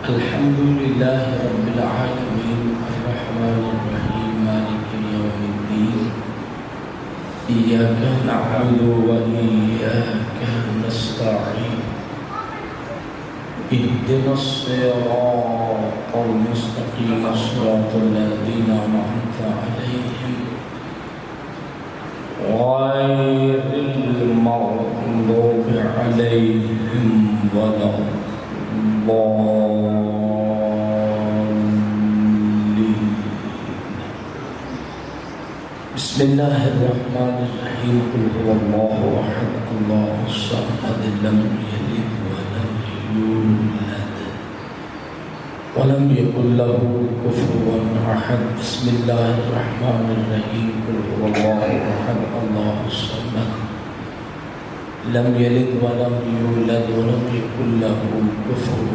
الحمد لله رب العالمين الرحمن الرحيم مالك يوم الدين إياك نعبد وإياك نستعين اهدنا الصراط المستقيم صراط الذين أنعمت عليهم غير المغضوب عليهم ولا الضالين. بسم الله الرحمن الرحيم. قل هو الله أحد الله الصمد لم يلد ولم يولد ولم يكن له كفوا أحد. بسم الله الرحمن الرحيم. قل هو الله أحد الله الصمد لم يلد ولم يولد ولم يكن له كفوا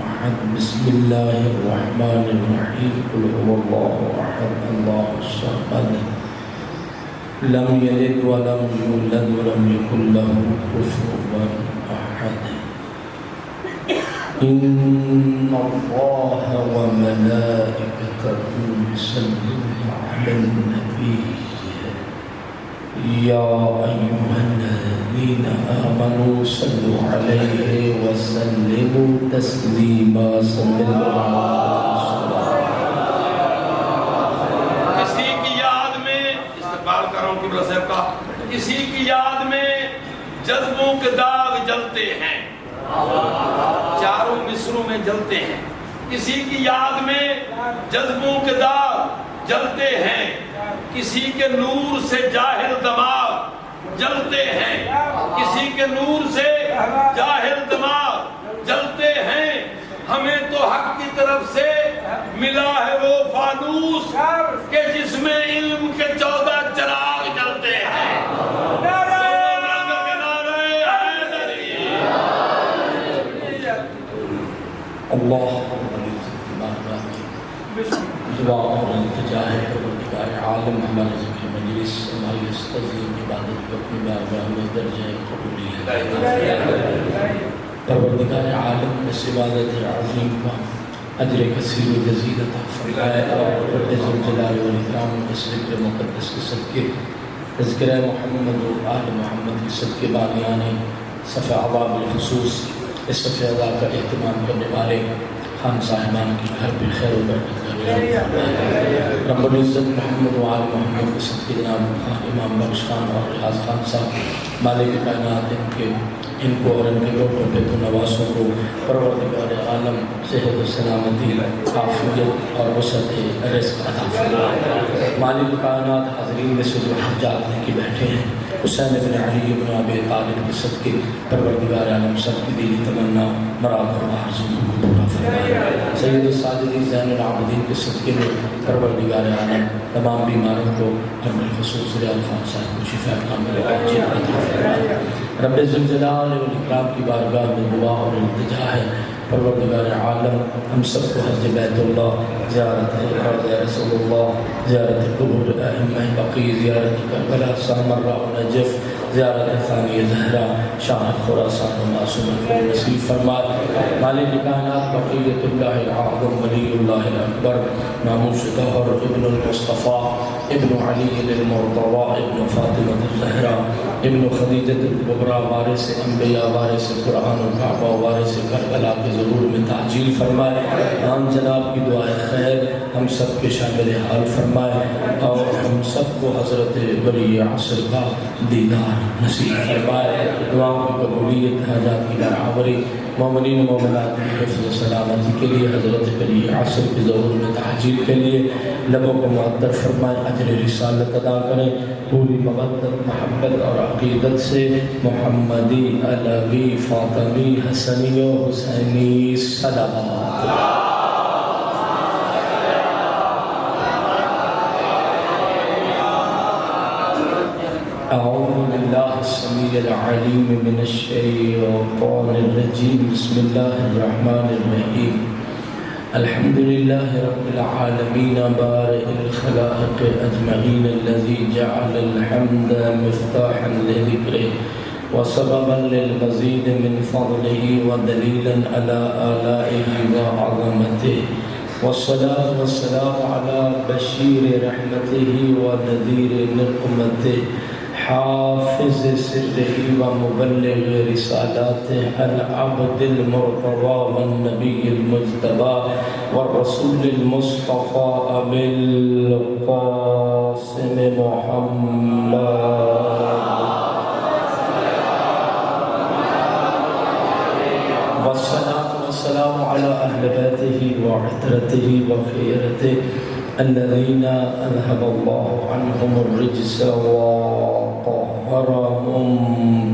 أحد. بسم الله الرحمن الرحيم. قل هو الله أحد الله الصمد لم يلد ولم يولد ولم يكن له كفوا أحد. إن الله وملائكته يصلون على النبي يا أيها الذين آمنوا صلوا عليه وسلموا تسليما. صلى الله کسی کی یاد میں استقبال کر رہا ہوں قبلہ صاحب کا. کسی کی یاد میں جذبوں کے داغ جلتے ہیں، چاروں مصروں میں جلتے ہیں. کسی کی یاد میں جذبوں کے داغ جلتے ہیں، کسی کے نور سے جاہل دماغ جلتے ہیں، کسی کے نور سے جاہل دماغ جلتے ہیں. ہمیں تو حق کی طرف سے ملا ہے وہ فانوس کہ جس میں علم کے 14 چراغ جلتے ہیں. اللہ دعا اور التجا ہے پروردگار عالم ہمارے ذکر مجلس ہماری استعظیم عبادت کو اپنی بارگاہ میں درجہ قبولیت پروردگار عالم اس عبادت عظیم کا اجر کثیر و جزیل عطا فرمائے. اور رب ذوالجلال والاکرام اس ذکر مقدس کے صدقے تذکرہ محمد و آل محمد کے صدقے بانیان صفحہ عوام بالخصوص اس صفحہ ادا کا اہتمام کرنے والے خان صاحبان کی گھر پہ خیر و برکت کا رب العزت محمد و آل محمد کے صدقے جناب خان امام بخش خان اور ریاض خان صاحب مالک کائنات ان کو اور ان کے بیٹوں پہ تو نواسوں کو پروردگار عالم صحت و سلامتی عافیت اور وسعت رزق عطا فرمائے. مالک کائنات حاضرین میں سے جو حجات لے کے بیٹھے ہیں حسین بن علی بن ابی طالب کے صدقے پروردگار عالم سب کی دلی تمنا مراد اور آرزوؤں کو پورا فرمائے. سید الساجدین زین العابدین کے صدقے میں پروردگار عالم تمام بیماروں کو اور بالخصوص ریاض خان صاحب کو شفا کامل عاجل عطا فرمائے. رب ذوالجلال والاکرام کی بارگاہ میں دعا اور التجا ہے پروردگار عالم ہم سب کو حج بیت اللہ، زیارت حضرت رسول اللہ، زیارت قبور ائمہ بقیع، زیارت کربلا، سامرہ و نجف، زیارت ثانیہ زہرا، شاہ خراسان و معصوم کو نصیب فرمائے. مالک کائنات بقیت اللہ العظم ولی اللہ الاکبر ناموس طاہر ابن المصطفیٰ ابن علی المرتضیٰ ابن فاطمہ الزہرا ابن خدیجۃ الکبریٰ وارث انبیاء وارث قرآن و کعبہ وارث کربلا کے ظہور میں تعجیل فرمائے. آن جناب کی دعائے خیر ہم سب کے شامل حال فرمائے اور ہم سب کو حضرت ولی عصر کا دیدار نصیب فرمائے. دعاؤں کی قبولیت، حاجات کی برابری، مومنین و مومنات کی حفظ و سلامتی کے لیے حضرت ولی عصر کے ظہور میں تعجیل کے لیے لبوں کو معطر فرمائے. اجر رسالت ادا کریں پوری مودت محبت اور عقیدت سے محمدی علوی فاطمی حسنی و حسینی صلوات. اعوذ باللہ السمیع العلیم من الشیطان الرجیم. بسم اللہ الرحمن الرحیم. الحمد لله رب العالمين بارئ الخلائق أجمعين الذي جعل الحمد مفتاحا لذكره وسببا للمزيد من فضله ودليلا على آلائه وعظمته رحمته والصلاة والسلام على بشير رحمته ونذير نقمته حافظ سره ومبلغ رسالاته العبد المرتضى والنبي المجتبى والرسول المصطفى أبي القاسم محمد والسلام على أهل بيته وعترته وخيرته الذين أذهب الله عنهم الرجس وطهرهم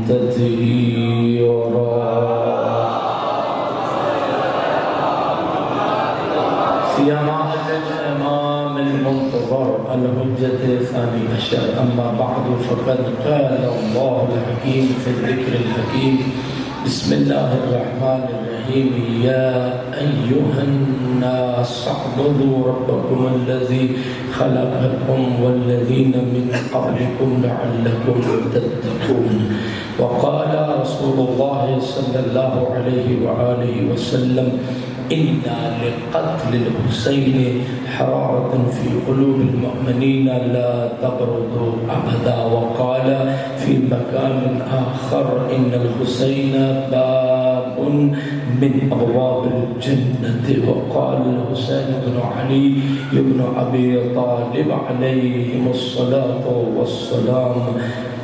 تطهيرا في أمان الإمام المنتظر الحجة الثاني عشر أما بعد فقد قال الله الحكيم في الذكر الحكيم بسم الله الرحمن الرحيم يا أيها الناس اعبدوا ربكم الذي خلقكم والذين من قبلكم لعلكم تتقون وقال رسول الله صلى الله عليه وآله وسلم إن لقتل الحسين حرارة في قلوب المؤمنين لا تبرد أبدا وقال في مكان آخر إن الحسين باب من أبواب الجنة وقال الحسين بن علي بن أبي طالب عليهم الصلاة والسلام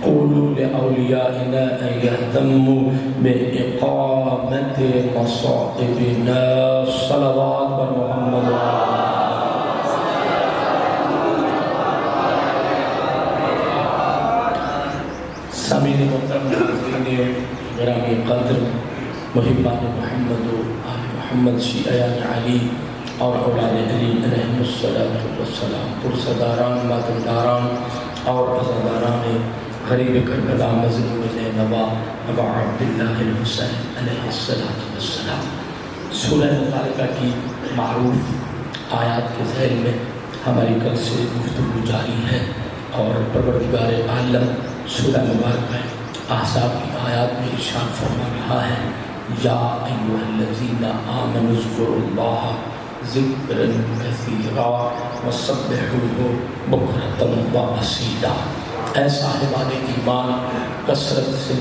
قولوا لأوليائنا أن يهتموا بإقامة مصائبنا صلوات محمد سامعین محترم ناظرین گرامی قدر محبان محمد و آل محمد شیعیان علی اور اولاد علی علیہ السلام پرسداران ماتمداران اور عزاداران غریب کربلا مظلوم زینبا ابا عبداللہ الحسین علیہ السلام سورہ مبارکہ کی معروف آیات کے ذیل میں ہماری کل سے گفتگو جاری ہے اور پروردگار عالم سورہ مبارکہ احزاب کی آیات میں ارشاد فرما رہا ہے یا ایھا الذین آمنوا اذکروا اللہ ذکرا کثیرا وسبحوہ بکرۃ وأصیلا اے صاحبان ایمان کثرت سے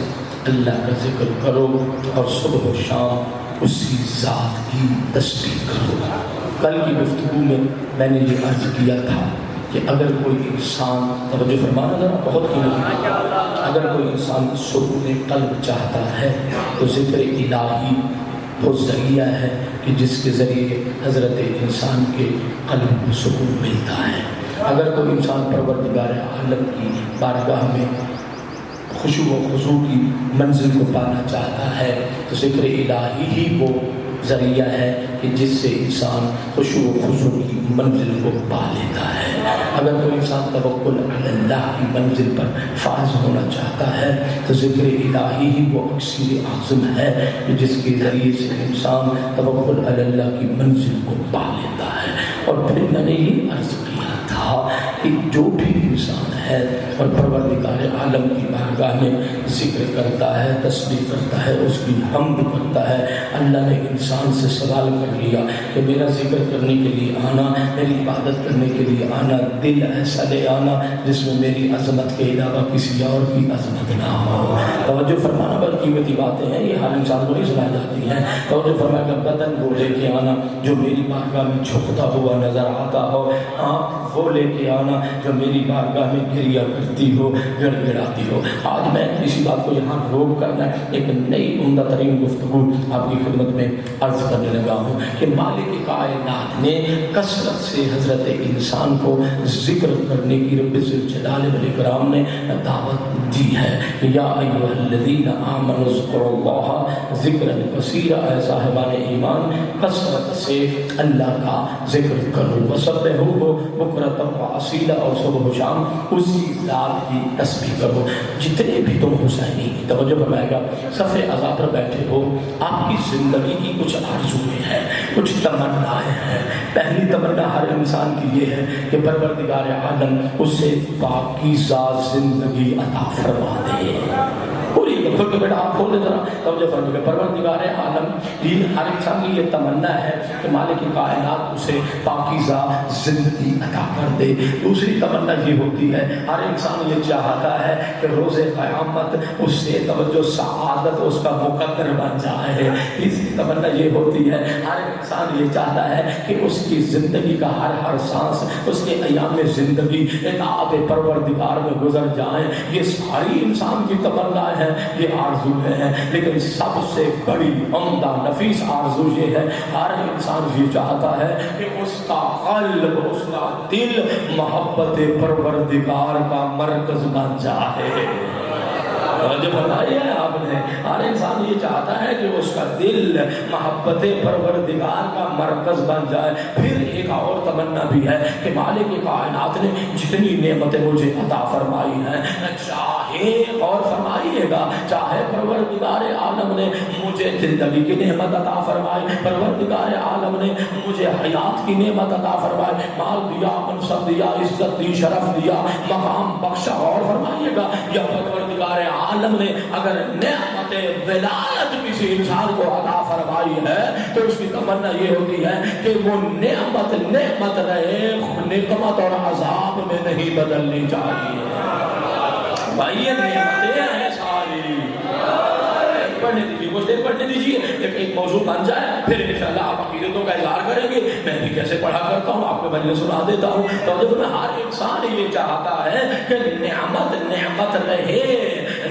اللہ کا ذکر کرو اور صبح و شام اسی ذات کی تسبیح کرو کل کی گفتگو میں نے یہ عرض کیا تھا کہ اگر کوئی انسان توجہ فرمانا ذرا بہت قیمتی ہے اگر کوئی انسان سکون قلب چاہتا ہے تو ذکر الہی وہ ذریعہ ہے کہ جس کے ذریعے حضرت انسان کے قلب کو سکون ملتا ہے اگر کوئی انسان پروردگار عالم کی بارگاہ میں خشوع و خضوع کی منزل کو پانا چاہتا ہے تو ذکر الہی ہی وہ ذریعہ ہے کہ جس سے انسان خشوع و خضوع کی منزل کو پا لیتا ہے اگر کوئی انسان توکل علی اللہ کی منزل پر فائز ہونا چاہتا ہے تو ذکر الہی ہی وہ اکسیر اعظم ہے کہ جس کے ذریعے سے انسان توکل علی اللہ کی منزل کو پا لیتا ہے اور پھر میں نے یہ عرض کیا تھا کہ جو بھی انسان ہے اور پروردگار عالم کی بارگاہ میں ذکر کرتا ہے تسبیح کرتا ہے اس کی حمد کرتا ہے اللہ نے انسان سے سوال کر لیا کہ میرا ذکر کرنے کے لیے آنا میری عبادت کرنے کے لیے آنا دل ایسا لے آنا جس میں میری عظمت کے علاوہ کسی اور کی عظمت نہ ہو توجہ فرمانا بڑی قیمتی باتیں ہیں یہ ہر انسان کو نہیں سنائی جاتی ہیں توجہ فرمایا کہ بدن وہ لے کے آنا جو میری بارگاہ میں جھکتا ہوا نظر آتا ہو آنکھ وہ لے کے آنا جو میری بارگاہ میں گریا کرتی ہو گڑ گڑاتی ہو آج میں اسی بات کو یہاں روک کرنا ایک نئی عمدہ ترین گفتگو آپ کی خدمت میں عرض کرنے لگا ہوں کہ مالک کائنات نے کثرت سے حضرت انسان کو ذکر کرنے کی رب ذوالجلال والاکرام نے دعوت دی ہے کہ یا ایھا الذین آمنوا اذکروا اللہ ذکرا کثیرا اے صاحبان ایمان کثرت سے اللہ کا ذکر کرو وسبحوہ بکرۃ وأصیلا اور صبح و شام اسی ذات کی تسبیح کرو جتنے بھی تم حسینی توجہ فرمائے گا صف عزا پر بیٹھے ہو آپ کی زندگی کی کچھ آرزویں ہیں کچھ تمنائیں ہیں۔ پہلی تمنا ہر انسان کی یہ ہے کہ پروردگار عالم اسے پاکیزہ زندگی عطا فرما دے۔ پوری کھل کے بیٹا آپ کھول دے ذرا توجہ فرمائیے۔ پروردگار عالم یہ ہر انسان کی یہ تمنا ہے کہ مالک کائنات اسے پاکیزہ زندگی عطا کر دے۔ دوسری تمنا یہ ہوتی ہے ہر انسان یہ چاہتا ہے کہ روز قیامت اس سے توجہ سعادت اس کا مقدر بن جائے۔ تیسری تمنا یہ ہوتی ہے ہر انسان یہ چاہتا ہے کہ اس کی زندگی کا ہر سانس اس کے ایام زندگی اطاعت پروردگار میں گزر جائیں۔ یہ ساری انسان کی تمنا ہے، یہ آرزو ہے، لیکن سب سے بڑی عمدہ نفیس آرزو یہ ہے ہر انسان یہ چاہتا ہے کہ اس کا قلب اس کا دل محبت پروردگار کا مرکز بن جائے۔ جو فرمایا ہے آپ نے ہر انسان یہ چاہتا ہے کہ اس کا دل محبت پروردگار کا مرکز بن جائے۔ پھر ایک اور تمنا بھی ہے کہ مالک کائنات نے جتنی نعمتیں مجھے عطا فرمائی ہیں، چاہے اور فرمائیے گا چاہے پروردگار عالم نے مجھے زندگی کی نعمت عطا فرمائی، پروردگار عالم نے مجھے حیات کی نعمت عطا فرمائی، مال دیا، منصب دیا، عزت دی، شرف دیا، مقام بخشا، اور فرمائیے گا یا پروردگار عالم نے اگر نعمت ولایت کسی انسان کو عطا فرمائی ہے تو اس کی تمنا یہ ہوتی ہے کہ وہ نعمت رہے، نقمت اور عذاب میں نہیں بدلنی چاہیے۔ بھائی یہ نعمتیں ہیں ساری، پڑھنے دیجیے، کچھ دیر پڑھنے دیجیے، ایک موضوع بن جائے پھر انشاءاللہ آپ عقیدتوں کا اظہار کریں گے۔ میں بھی کیسے پڑھا کرتا ہوں آپ کو میں سنا دیتا ہوں۔ تو جب میں ہر انسان یہ چاہتا ہے کہ نعمت رہے،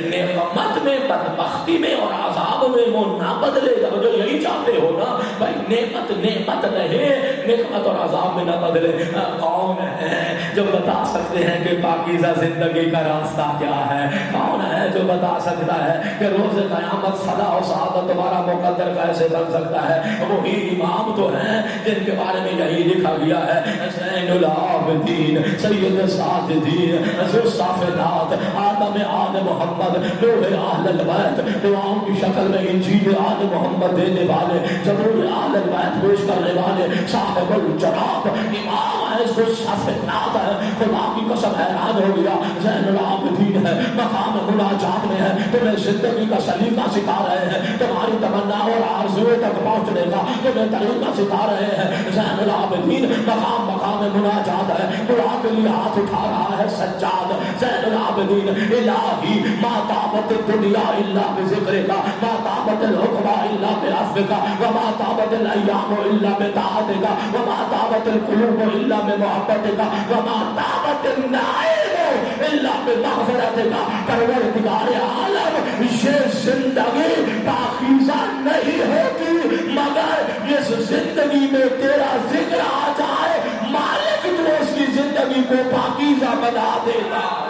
نعمت میں بدبختی میں اور عذاب میں وہ نہ بدلے۔ جو یہی چاہتے ہو نا بھائی، نعمت رہے، نعمت اور عذاب میں نہ بدلے۔ کون ہے جو بتا سکتے ہیں کہ پاکیزہ زندگی کا راستہ کیا ہے؟ کون ہے جو بتا سکتا ہے کہ روز قیامت فلاح و سعادت تمہارا مقدر کیسے بن سکتا ہے؟ وہی امام تو ہیں جن کے بارے میں یہی لکھا گیا ہے، زین العابدین، سید الساجدین، ذو الصافنات، آدم آل محمد، نوح اہل البیت، دعاؤں کی شکل میں انجیل آل محمد دینے والے، زبور آل البیت پیش کرنے والے، صاحب الجناب امام ہے، ذو الصافنات ہے۔ خدا کی قسم حیران ہو گیا، زین العابدین ہے، مقام مناجات میں ہے، تمہیں زندگی کا سلیقہ سکھا رہے ہیں، تمہاری تمنا اور آرزویں تک پہنچنے کا تمہیں طریقہ سکھا رہے ہیں۔ زین العابدین مقام مناجات ہے، دعا کے لیے ہاتھ اٹھا رہا ہے سجاد۔ زین العابدین الہی ما طابت الدنیا الا بذکرک، ما طابت الحکمہ الا بعفوک، وما طابت الایام الا بطاعتک، وما طابت القلوب الا بمحبتک، وما طابت النعیم الا بمغفرتک۔ پروردگار عالم، یہ زندگی پاکیزہ نہیں ہوتی مگر اس زندگی میں تیرا ذکر آ جائے، مالک تو اس کی زندگی کو پاکیزہ بنا دیتا ہے۔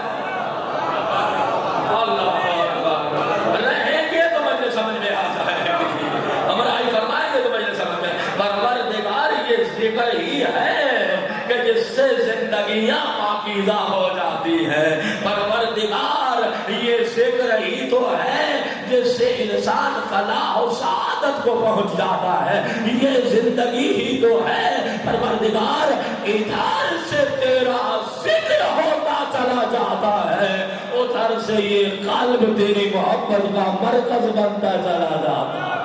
رہیں گے تو مجھے سمجھ میں آ جائے گی، ہمراہی فرمائیں گے تو مجھے سمجھ میں۔ پروردگار یہ ذکر ہی ہے کہ جس سے زندگیاں پاکیزہ ہو جاتی ہے، پروردگار یہ ذکر ہی تو ہے جس سے انسان فلاح و سعادت کو پہنچ جاتا ہے، یہ زندگی ہی تو ہے۔ پروردگار ادھر سے تیرا ذکر ہوتا چلا جاتا ہے، ادھر سے یہ قلب تیری محبت کا مرکز بنتا چلا جاتا ہے۔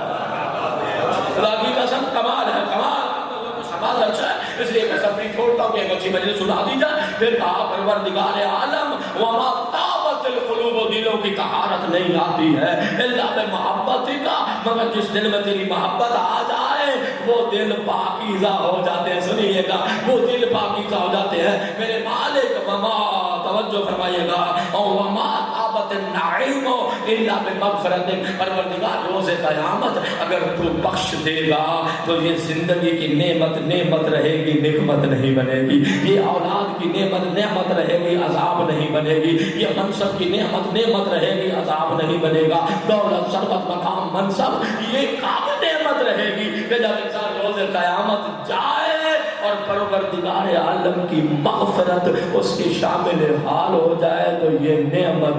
خدا کی قسم کمال ہے، کمال اچھا ہے، اس لیے میں سب نہیں چھوڑتا ہوں کہ ایک اچھی مجلس سنا دی جائے۔ پھر کہا پروردگار عالم وما طابت القلوب، دلوں کی طہارت نہیں آتی ہے الا بمحبت کا، مگر جس دل میں تیری محبت آ جائے وہ دل پاکیزہ ہو جاتے ہیں۔ سنیے گا، وہ دل پاکیزہ ہو جاتے ہیں میرے مالک۔ وما، توجہ فرمائیے گا، اور وما طابت النعیم الا بمغفرتک، پروردگار روز قیامت اگر تو بخش دے گا تو یہ زندگی کی نعمت رہے گی، نعمت نہیں بنے گی۔ یہ اولاد کی نعمت رہے گی، عذاب نہیں بنے گی۔ یہ منصب کی نعمت رہے گی، عذاب نہیں بنے گا۔ دولت، ثروت، مقام، منصب، یہ کام نعمت رہے گی کہ جب انسان روز قیامت جائے اور پروردگار عالم کی مغفرت اس کی شامل حال ہو جائے تو یہ نعمت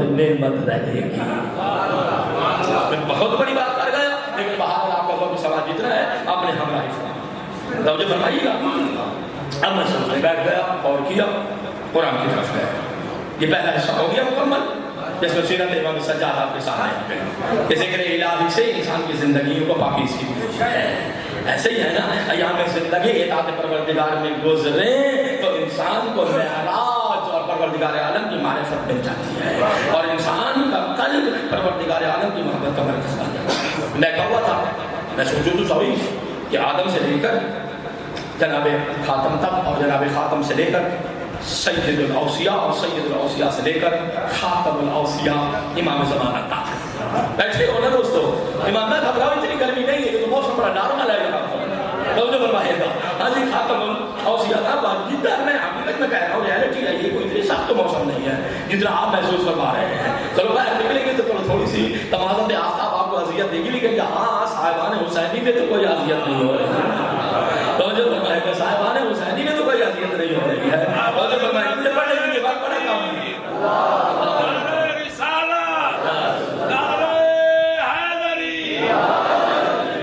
رہے گی۔ میں بہت بڑی بات کر گیا، لیکن بہار آپ کا سوال جتنا ہے آپ نے ہمراہی فرمائی۔ توجہ فرمائیے گا. اب میں سمجھنے بیٹھ گیا اور کیا قرآن کی طرف گیا. یہ پہلا حصہ ہو گیا مکمل جس میں سیرت امام سجاد آپ کے سامنے ہے کہ ذکر الہی سے انسان کی زندگیوں کو پاکیز کی ہے. ایسے ہی ہے نا, ایام زندگی اطاعت پروردگار میں گزرے تو انسان کو معراج اور پروردگار عالم کی معرفت مل جاتی ہے اور انسان کا قلب پروردگار عالم کی محبت کا مرکز بن جاتا ہے. میں کہا تھا, میں سوچوں تو سوئی کہ آدم سے لے کر جناب خاتم تک اور جناب خاتم سے لے کر سید الاوصیاء اور سید الاوصیاء سے لے کر خاتم الاوصیاء امام زمانہ تک بیٹھے ہو نا دوستو. امام میں گھبراؤ اتنی گرمی نہیں ہے کہ تو موسم بڑا نارمل ہے یہاں توجہ فرمائیے گا. ہاں جی خاتم الاوصیاء تھا بات جتنا میں حقیقت میں کہہ رہا ہوں ریالٹی ہے, یہ کوئی اتنی سخت موسم نہیں ہے جتنا آپ محسوس فرما رہے ہیں. چلو باہر نکلیں گے تو تھوڑی سی تمازن آفتاب آپ کو اذیت دے گی, لیکن ہاں صاحبان حسینی میں تو کوئی اذیت نہیں ہو رہی ہے. توجہ فرمائے گا, صاحبان حسینی میں تو کوئی اذیت نہیں ہو رہی ہے. توجہ فرمائے گا, پڑھنے کے بعد پڑھے کام نہیں.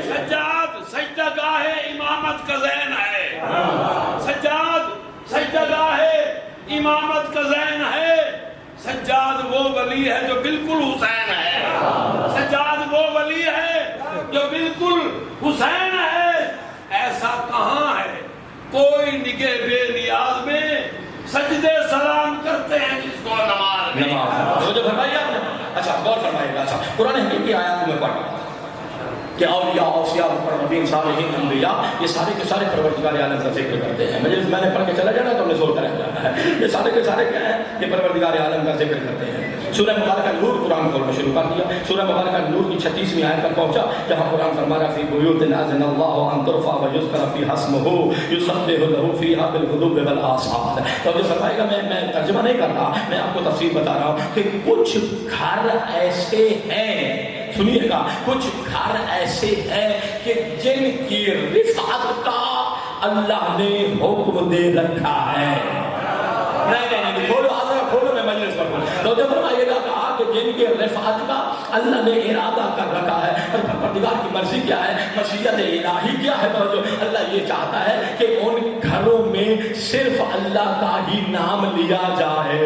سجاد سجدہ گاہ امامت کا ذہن ہے, سجاد سجدہ گاہ امامت کا ذہن ہے. سجاد وہ ولی ہے جو بالکل حسین ہے, سجاد وہ ولی ہے جو بالکل حسین ہے. ایسا کہاں ہے کوئی نگہ بے نیاز میں سجدے سلام کرتے ہیں جس کو نماز نماز. توجہ فرمائیے آپ نے. اچھا غور فرمائیے گا. اچھا قرآن حکیم کی آیات میں پڑھ رہا تھا کہ اولیاء اوصیاء مقربین صالحین انبیاء یہ سارے کے سارے پروردگار عالم کا ذکر کرتے ہیں. میں نے پڑھ کے چلا جانا تو ہم نے سوچتا رہ جانا ہے. یہ سارے کے سارے کیا ہیں, یہ پروردگار عالم کا ذکر کرتے ہیں. سورہ مبارکہ نور قرآن کھولنا شروع کر دیا. سورہ مبارکہ نور کی 36ویں آیت پر پہنچا جہاں قرآن فرما رہا فی بیوت اذن اللہ ان ترفع ویذکر فیہا اسمہ یسبح لہ فیہا بالغدو والآصال. تو یہ فرمائے گا, میں ترجمہ نہیں کر رہا, میں آپ کو تفسیر بتا رہا ہوں کہ کچھ گھر ایسے ہیں, سنیے گا, کچھ گھر ایسے ہیں کہ جن کی رفعت کا اللہ نے حکم دے رکھا ہے. نہیں کھولو آزرا کھولو, میں مجلس پر ہوں. تو جب فرمائیے گا کہا کہ جن کے رفعت کا اللہ نے ارادہ کر رکھا ہے, اور پروردگار کی مرضی کیا ہے, مشیت الہی کیا ہے, تو اللہ یہ چاہتا ہے کہ ان گھروں میں صرف اللہ کا ہی نام لیا جائے,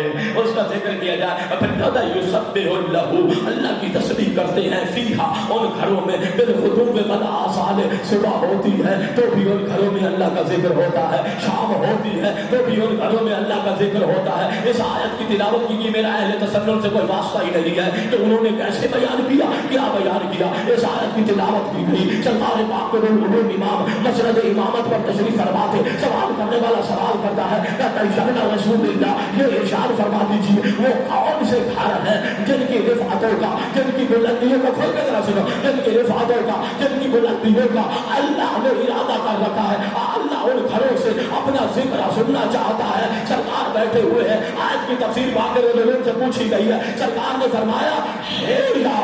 اس کا ذکر کیا جائے. اور پھر یسبح لہ, اللہ کی تسبیح کرتے ہیں فیہا, ان گھروں میں بالغدو والآصال. صبح ہوتی ہے تو بھی ان گھروں میں اللہ کا ذکر ہوتا ہے, شام ہوتی ہے تو بھی ان گھروں میں اللہ کا ذکر ہوتا ہے. اس آیت کی تلاوت کی میرا اہل تسنن سے کوئی واسطہ ہی نہیں ہے کہ انہوں نے کیسے بیان کیا, کیا بیان کیا. اس آیت کی تلاوت کی گئی. سرکار پاک العلوم امام مسند امامت پر تشریف فرما تھے. سوال کرنے والا سوال کرتا ہے, کہتا ہے یا رسول اللہ, یہ ارشاد فرما دیجیے وہ کون سے گھر ہیں جن کی رفعتوں کا, جن کی بلندیوں کا, کھول کے ذرا سنو, جن کی رفعتوں کا, جن کی بلندیوں کا اللہ نے ارادہ کر رکھا ہے. اللہ ان گھروں سے اپنا ذکر سننا چاہتا ہے. سرکار بیٹھے ہوئے ہیں, آیت کی تفسیر باقر علوم سے پوچھی گئی ہے. سرکار نے فرمایا ہیرا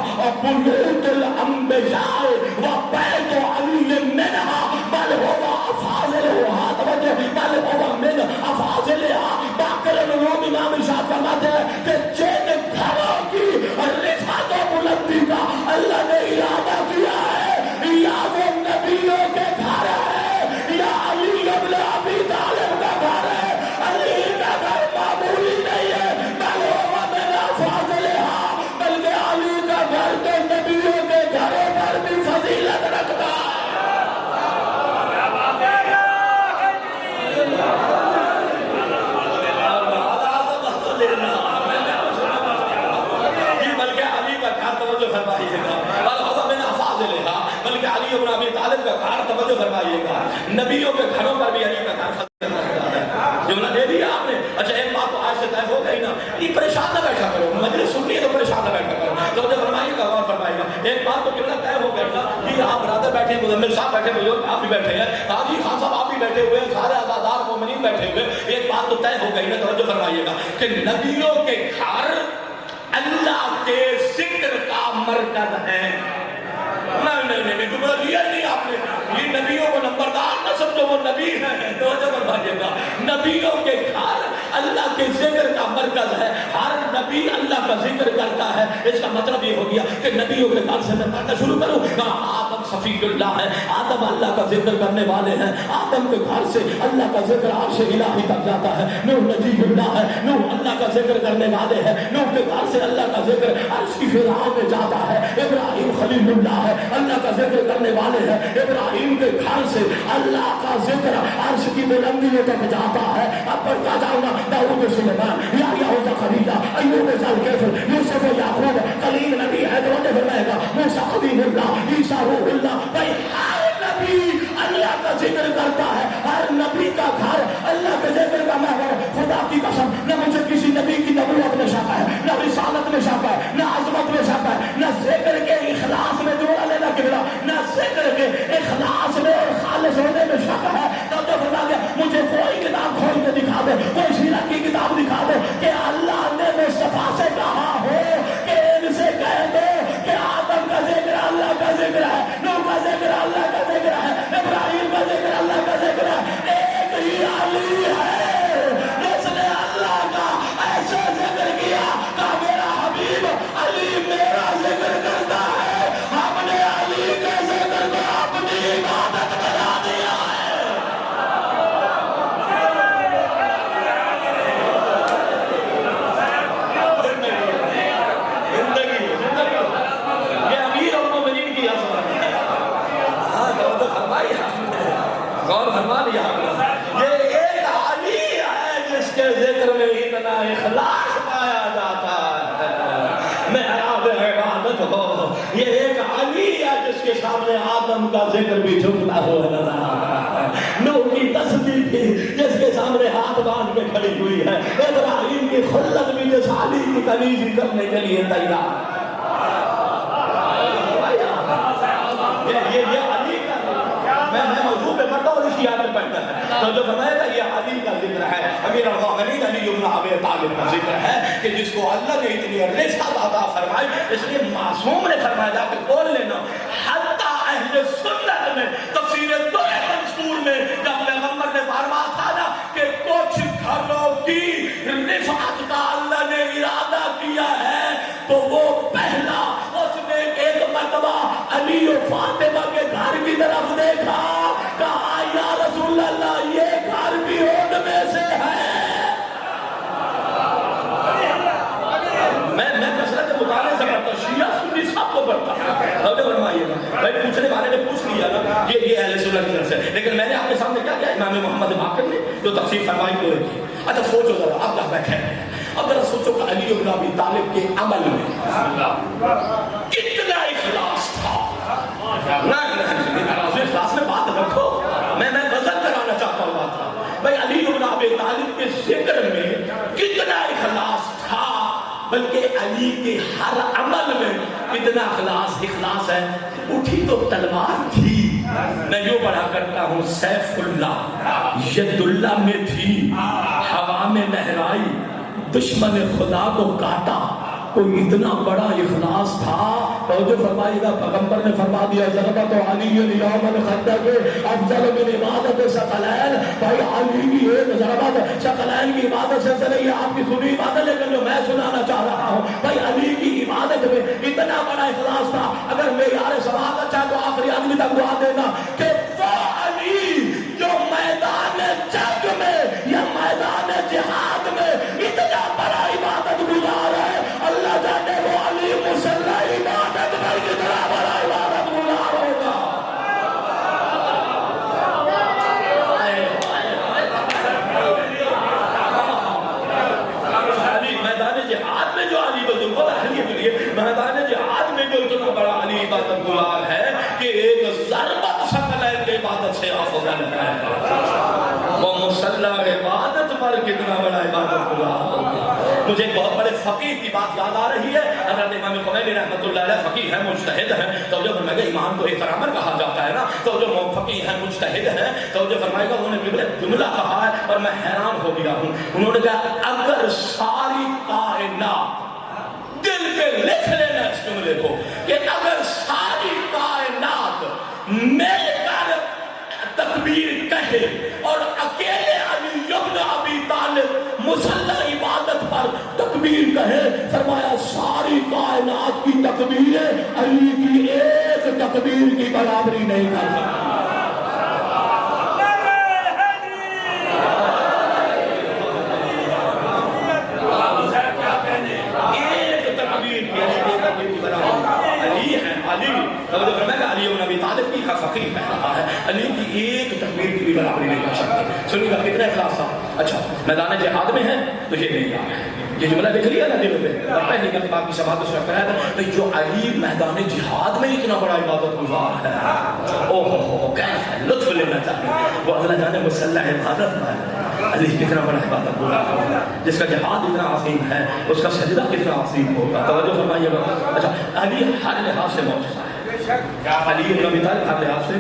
بیوت الانبیاء و بیت علی منہا بل ہوا افاضلھا, توجہ, بل ہوا من افاضلھا. باقر علوم امام ارشاد فرماتے ہیں کہ جن گھروں کی رفعت و بلندی کا اللہ نے ارادہ کیا ہے, یا وہ نبیوں کے گھر ہے, یا علی ابن ابی طالب کا گھر ہے. علی کا گھر معمولی نہیں ہے, بلکہ علی کا گھر تو نبیوں کے گھروں پر بھی فضیلت رکھتا ہے. بلکہ علی کا گھر توجہ فرمائیے گا, بلکہ علی ابن ابی طالب کا گھر توجہ فرمائیے گا, نبیوں کے گھروں پر بھی علی کا گھر فضیلت رکھتا ہے. جملہ دے دیا آپ نے. اچھا ایک بات تو آج سے طے ہو گئی نا, یہ پریشان نہ بیٹھا کرو, مجلس سننی ہے تو پریشان نہ بیٹھا کرو. توجہ فرمائیے گا, غور فرمائیے گا. ایک بات تو جملہ طے ہو گیا نا, یہ آپ برادر بیٹھے, مزمل صاحب بیٹھے ہوئے, آپ بھی بیٹھے ہیں, حاجی خان صاحب آپ بھی بیٹھے ہوئے ہیں, سارے آزادار مومنین بیٹھے ہوئے. ایک بات تو طے ہو گئی نا, توجہ فرمائیے گا, کہ نبیوں کے گھر اللہ کے ذکر کا مرکز ہے. نہیں, جملہ دیا نہیں آپ نے. یہ نبیوں کو نمبردار نہ سمجھو, وہ نبی ہیں. توجہ فرمائیے گا, نبیوں کے گھر اللہ کے ذکر کا مرکز ہے. ہر نبی اللہ کا ذکر کرتا ہے. اس کا مطلب یہ ہو گیا کہ نبیوں کے گھر سے میں پڑھنا شروع کروں. آدم صفی اللہ ہے, آدم اللہ کا ذکر کرنے والے ہیں. آدم کے گھر سے اللہ کا ذکر عرش الہی تک جاتا ہے. نوح نجی اللہ ہے, نوح اللہ کا ذکر کرنے والے ہیں. نوح کے گھر سے اللہ کا ذکر عرش کی فضاؤں میں جاتا ہے. ابراہیم خلیل اللہ ہے, اللہ کا ذکر کرنے والے ہیں. ابراہیم کے گھر سے اللہ کا ذکر عرش کی بلندیوں تک جاتا ہے. اب بڑھتا جاؤں گا. داؤد سلیمان, یحییٰ و زکریا, ایوب ذوالکفل, یوسف و یعقوب, کلیم نبی ہے تو نے فرمائے گا موسیٰ کلیم اللہ, عیسیٰ روح اللہ. بھائی ہر نبی اللہ کا ذکر کرتا ہے. ہر نبی کا گھر اللہ کے ذکر کا محور. خدا کی قسم نہ مجھے کسی نبی کی نبوت میں شک ہے, نہ رسالت میں شک ہے, نہ عظمت میں شک ہے, نہ ذکر کے اخلاص میں جوڑا لینا گرا, نہ ذکر کے اخلاص میں اور خالص ہونے میں شک ہے. تو فرما دیا مجھے کوئی کتاب کھول کے دکھا دے, کوئی سیرت کی کتاب دکھا دے کہ اللہ نے مصطفیٰ سے کہا ہو کہ ان سے کہہ دو کہ آدم کا ذکر اللہ کا ذکر ہے, نوح کا ذکر اللہ کا ذکر ہے, ابراہیم کا ذکر اللہ کا ذکر ہے. ایک ہی علی ہے جس نے اللہ کا ایسا ذکر کیا کہ میرا حبیب علی میرا ذکر کرتا ہے. ہم نے علی کے ذکر کو اپنی عبادت بنا دیا ہے. غور فرما لیا. یہ ایک علی ہے جس کے ذکر میں اتنا اخلاص پایا جاتا ہے. محراب عبادت ہو, یہ ایک علی ہے جس کے سامنے آدم کا ذکر بھی جھکتا ہوا نظر آتا ہے. نوح کی تسبیح بھی جس کے سامنے ہاتھ باندھ کے کھڑی ہوئی ہے. ابراہیم کی خلت بھی جس علی کی تمیزی کرنے کے لیے تیار ہے. یہ علی کا میں موضوع پہ پڑھتا ہوں, اس کی یاد میں پڑھتا ہے تو جو فرمایا تھا یہ علی کا ذکر ہے. امیر المومنین علی بن ابی طالب کا ذکر ہے کہ جس کو اللہ نے اتنی رفعت عطا فرمائی. اس لیے معصوم نے فرمایا جا کے بول لینا. حتی اہل سنت میں تفسیر در منصور میں جب پیغمبر نے فرمایا تھا نا کہ کچھ گھروں کی رفعت کا اللہ نے ارادہ کیا ہے تو وہ پہلا اس نے ایک مرتبہ علی و فاطمہ کے گھر کی طرف دیکھا, کہا یا رسول اللہ یہ گھر بھی ان میں سے ہے. میں کثرت مطالعے سے پڑھتا ہوں, شیعہ سنی سب کو پڑھتا ہوں. فرمائیے گا بھائی, پوچھنے والے نے پوچھ لیا نا یہ اہل سنت کی طرف سے, لیکن میں نے آپ کے سامنے کیا کیا, امام محمد باقر نے جو تفسیر فرمائی وہ کی. اچھا سوچو ذرا, اب جب بیٹھے اب ذرا سوچو کہ علی بن ابی طالب کے عمل میں کتنا اخلاص تھا. اخلاص میں بات رکھو, میں وزن کرانا چاہتا ہوں بات کا. بھائی علی بن ابی طالب کے ذکر میں کتنا اخلاص تھا, بلکہ علی کے ہر عمل میں اتنا اخلاص ہے. اٹھی تو تلوار تھی, میں یوں پڑھا کرتا ہوں سیف اللہ ید اللہ میں تھی, ہوا میں لہرائی, دشمن خدا کو کاٹا. کوئی اتنا بڑا اخلاص تھا. اور جو فرمائے گا پیغمبر نے فرما دیا ضربت علی یوم الخندق افضل من عبادت ثقلین. بھائی علی کی ایک ضربت ثقلین کی عبادت سے افضل ہے. یہ آپ کی سنی عبادت, لیکن جو میں سنانا چاہ رہا ہوں بھائی علی کی عبادت میں اتنا بڑا اخلاص تھا. اگر معیار ثواب اچھا تو آخری آدمی تک دعا دینا کہ وہ علی جو میدان جنگ میں یا میدان جہاد میں اتنا بڑا عبادت گزار ہے, اللہ جانے وہ علی مسلح عبادت میں کتنا بڑا عبادت گزار ہوگا. میدان جہاد میں جو علی بزرگ میدان جہاد میں جو اتنا بڑا علی عبادت گزار ہے کہ ایک ضربت ثقلین کی عبادت سے افضل ہے. وہ مسلح عبادت پر کتنا بڑا عبادت گزار ہوگا. مجھے ایک بہت بڑے فقیہ کی بات یاد آ رہی ہے. حضرت امام خمینی رحمۃ اللہ علیہ فقیہ ہیں, مجتہد ہیں. تو جو فرمائے گا ایمان کو احترام کہا جاتا ہے نا, تو جو فقیہ ہیں مجتہد ہیں, تو جو فرمائے گا انہوں نے جملہ کہا ہے اور میں حیران ہو گیا ہوں. انہوں نے کہا اگر ساری کائنات دل پہ لکھ لینا اس جملے کو کہ اگر ساری کائنات مل کر تکبیر کہے اور اکیلے علی بن ابی طالب مسلح عبادت پر فرمایا ساری کائنات کی تکبیریں علی کی ایک تکبیر کی برابری نہیں کر سکتی. علی بن ابی طالب کی فقیر کہہ رہا ہے علی کی ایک تکبیر کی بھی برابری نہیں کر سکتے. سنیے گا کتنا اخلاص تھا. اچھا میدان جہاد میں ہے تو یہ نہیں یاد ہے. یہ جملہ دیکھ لیا نا دل پہ پہلی مرتبہ کی شباہت سے کہا تھا جو علی میدان جہاد میں اتنا بڑا عبادت گزار ہے. اوہ کیسا لطف لینا چاہیے وہ اللہ جانے مسلح عبادت میں علی کتنا بڑا عبادت گزار ہے جس کا جہاد اتنا عظیم ہے اس کا سجدہ کتنا عظیم ہوگا. توجہ فرمائیے گا. اچھا علی ہر لحاظ سے موجود ہے. علی بن ابی طالب ہر لحاظ سے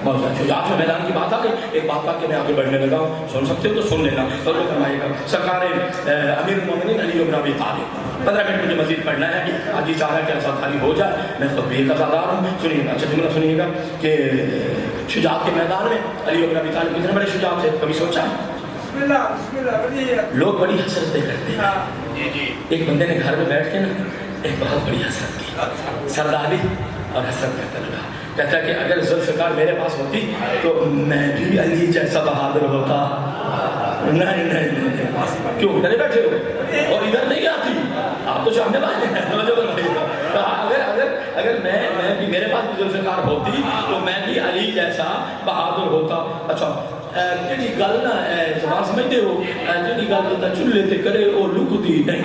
موجود ہے. شجاعت میں میدان کی بات آ گئی. ایک بات کا کہ میں آگے بڑھنے لگا ہوں سن سکتے ہو تو سن لینا. توجہ فرمائیے گا. سرکار امیر المومنین علی بن ابی طالب 15 منٹ مجھے مزید پڑھنا ہے کہ آج یہ چاہ رہا ہے کہ ایسا خالی ہو جائے. میں خطبے کا سردار ہوں. سنیے گا. اچھا جملہ سنیے گا کہ شجاعت کے میدان میں علی بن ابی طالب کتنے بڑے شجاعت تھے. کبھی سوچا لوگ بڑی حسرتیں کرتے ہیں. ایک بندے نے گھر میں بیٹھ کے نا ایک بہت بڑی حسرت کی. سرداری اور حسرت کرتا لگا. کہتا ہے کہ اگر ذوالفقار میرے پاس ہوتی تو میں بھی علی جیسا بہادر ہوتا. نہیں نہیں نہیں کیوں ادھر بیٹھے ہو اور ادھر نہیں آتی. آپ تو سامنے والے ہیں. اگر میں بھی میرے پاس بھی ذوالفقار ہوتی تو میں بھی علی جیسا بہادر ہوتا. اچھا جی گل نا زبان سمجھتے ہو جی گل چولہے تے کرے وہ لکتی نہیں.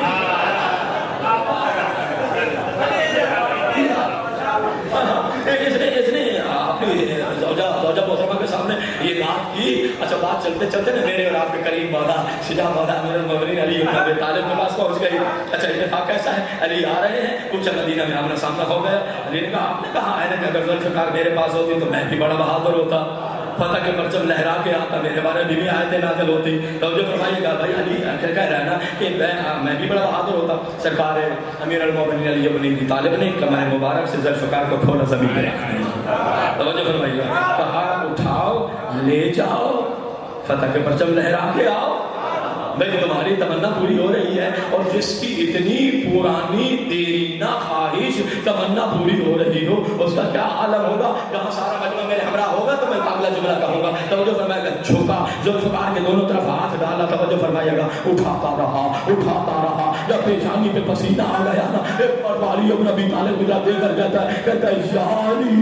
اس نے اپنی زوجہ محترمہ کے سامنے یہ بات کی. اچھا بات چلتے چلتے نا میرے اور آپ کے قریب مولا شجاع مولا امیر المومنین علی بن ابی طالب کے پاس پہنچ گئی. اچھا اتفاق کیسا ہے علی آ رہے ہیں کچھ مدینہ میں آمنا سامنا ہو گیا. علی نے کہا آپ نے کہا ہے نا کہ اگر ذوالفقار میرے پاس ہوتی تو میں بھی بڑا بہادر ہوتا. فتح کے پرچم لہرا کے آتا میرے بارے میں بھی آیتیں نازل ہوتی. توجہ فرمائیے گا بھائی علی کہہ رہا ہے نا کہ میں بھی بڑا بہادر ہوتا. سرکار امیر المومنین علی بن ابی طالب نے کمر مبارک سے ذوالفقار کو کھولا زمین پہ رکھ دیا. توجہ فرمائیے گا. کہا اٹھاؤ لے جاؤ فتح کے پرچم لہرا کے آؤ. بھائی تمہاری تمنا پوری ہو رہی ہے اور جس کی اتنی پرانی دیرینہ خواہش تمنا پوری ہو رہی ہو اس کا کیا عالم ہوگا. جہاں سارا مجمع میرے ہمراہ ہوگا تو میں اگلا جملہ کہوں گا. توجہ فرمائے گا. جھکا ذوالفقار کے دونوں طرف ہاتھ ڈالا. توجہ فرمائیے گا. اٹھاتا رہا جب پیشانی پہ پسینہ آ گیا نا ایک بار علی بن ابی طالب مجھے دے کر کہتا ہے یاری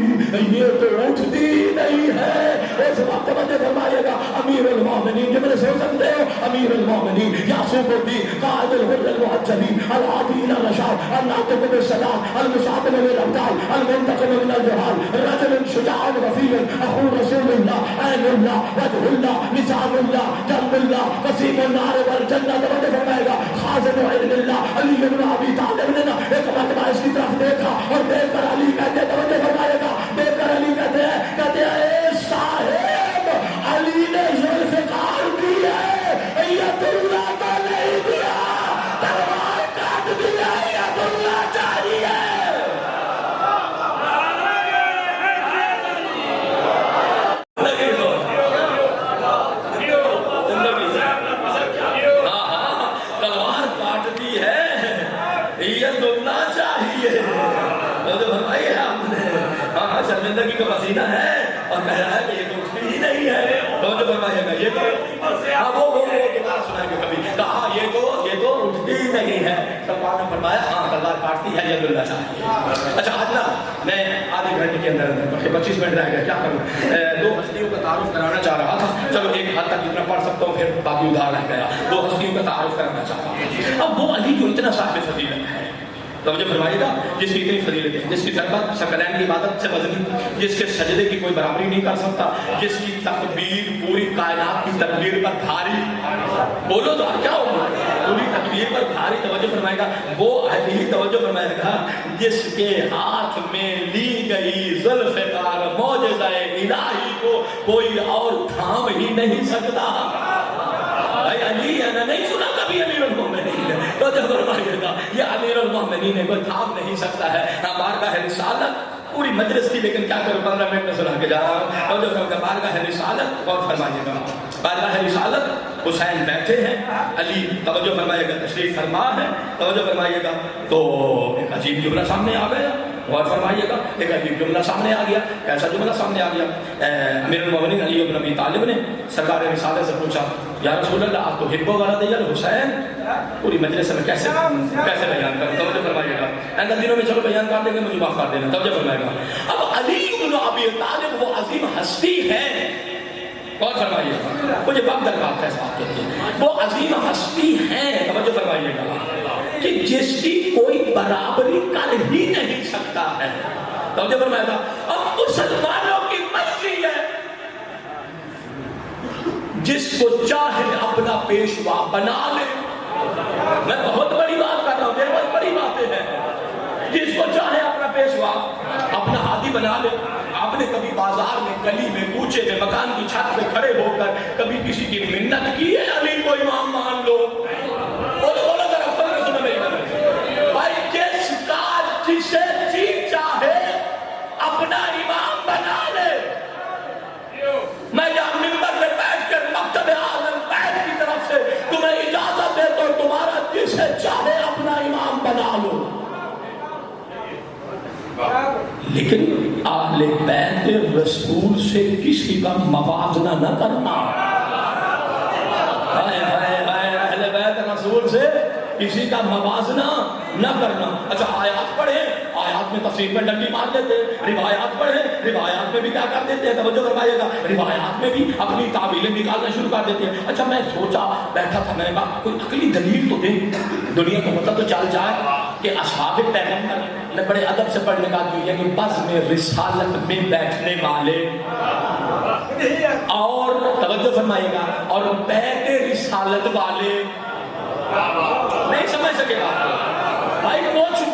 یہ تو اٹھتی نہیں ہے. اس وقت توجہ فرمائیے گا. امیر المومنین جب میں سن سکتے ہو امیر المومنین یعصوب الدین قائد الغر المحجلین العادی الى الرشاد الناطق بالصلاة المصابر للابطال المنتقم من الجهال رجل شجاع رفيع اخو رسول الله عين الله وجه الله نسام الله جنب الله قسيم النار والجنة. توجہ فرمائے گا. خازن علم اللہ علی بن ابی طالب نے نا ایک مرتبہ اس کی طرف دیکھا اور دیکھ کر علی کہتے. توجہ فرمائے گا. دیکھ کر علی کہتے ہیں اے صاحب علی نے ذوالفقار دی ہے ید اللہ کا نہیں دیا. تلوار کاٹ دیا ید اللہ چاہیے. تلوار کاٹ دی ہے ید اللہ چاہیے. ہاں شرمندگی کا پسینہ ہے اور کہہ رہا ہے کہ یہ تو اٹھتی ہی نہیں ہے. توجہ فرمائیے گا. یہ تو وہ سنائیں گے کبھی کہا یہ تو اٹھتی ہی نہیں ہے. سرکار نے فرمایا ہاں تلوار کاٹتی ہے ید اللہ چاہیے. اچھا آج نا میں آدھے گھنٹے کے اندر 25 منٹ رہ گیا. کیا کروں 2 ہستیوں کا تعارف کرانا چاہ رہا تھا. چلو ایک حد تک جتنا پڑھ سکتا ہوں پھر باقی ادھار رہ گیا. 2 ہستیوں کا تعارف کرانا چاہتا ہوں. اب وہ علی جو اتنا صاحب فضیلت ہے توجہ فرمائیے گا جس کی اتنی فضیلت ہے جس کی ضربت ثقلین کی عبادت سے وزنی جس کے سجدے کی کوئی برابری نہیں کر سکتا جس کی تکبیر پوری کائنات کی تکبیر پر بھاری. بولو تو کیا ہوگا پوری تکبیر پر بھاری. توجہ فرمائے گا. وہ علی توجہ فرمائے گا جس کے ہاتھ میں لی گئی ذوالفقار معجزہ الہی کو کوئی اور تھام ہی نہیں سکتا. بھائی علی ہے نا نہیں سنا کبھی امیر المومنین تو جب فرمائیے گا یہ امیر المومنین ہے کوئی تھام نہیں سکتا ہے. بارگاہ رسالت پوری مجلس تھی لیکن کیا کروں 15 منٹ میں سنا کے جا رہا ہوں. تو جب بارگاہ رسالت اور فرمائیے گا بارگاہ رسالت حسین بیٹھے ہیں، علی توجہ فرمائیے گا تشریف فرما ہے، توجہ فرمائیے گا، تو ایک عجیب جملہ سامنے آ گیا، غور فرمائیے گا، ایک عجیب جملہ سامنے آ گیا۔ کیسا جملہ سامنے آ گیا؟ امیر المومنین علی بن ابی طالب نے سرکار رسالت سے پوچھا یا رسول اللہ آپ تو حب ولد الحسین، پوری مجلس میں کیسے بیان کریں؟ توجہ فرمائیے گا، آئندہ دنوں میں چلو بیان کر دیں گے، مجھے معاف کر دینا، توجہ فرمائے گا۔ اب علی بن ابی طالب وہ عظیم ہستی ہے، غور فرمائیے گا، مجھے وقت درکار ہے اس بات کے لیے، وہ عظیم ہستی ہے، توجہ فرمائیے گا، کہ جس کی کوئی برابری کر ہی نہیں سکتا ہے، توجہ فرمائے گا۔ اب مسلمانوں کی مرضی ہے، جس کو چاہے اپنا پیشوا بنا لے، میں بہت بڑی بات کر رہا ہوں، میرے بہت بڑی باتیں ہیں، جس کو چاہے اپنا پیشوا اپنا ہادی بنا لے۔ آپ نے کبھی بازار میں، گلی میں، کوچے میں، مکان کی چھت پہ کھڑے ہو کر کبھی کسی کی منت کی ہے علی کو امام مان لو؟ بولو ذرا فرق سنو میری بات، بھائی جس کا جسے جی چاہے اپنا امام بنا لے۔ میں یہاں منبر میں بیٹھ کر مکتب اعظم بیت کی طرف سے تمہیں اجازت دیتا ہوں، تمہارا جسے چاہے اپنا امام بنا لو، لیکن اہل بیت رسول سے کسی کا موازنہ نہ کرنا۔ اہل بیت رسول سے کسی کا موازنہ نہ کرنا۔ اچھا آیات پڑھیں، آیات میں تفسیر میں ڈنڈی مار دیتے ہیں، روایات پڑھیں، روایات میں بھی کیا کر دیتے ہیں، توجہ فرمائیے گا، روایات میں بھی اپنی تعویلیں نکالنا شروع کر دیتے ہیں۔ اچھا میں سوچا بیٹھا تھا، میں نے کہا کوئی عقلی دلیل تو دے، دنیا کو پتہ تو چل جائے کہ اصحاب پیغمبر نے بڑے ادب سے پڑھنے کا جو ہے کہ بزم رسالت میں بیٹھنے والے اور توجہ فرمائیے گا اور بیت رسالت والے نہیں سمجھ سکے گا بھائی،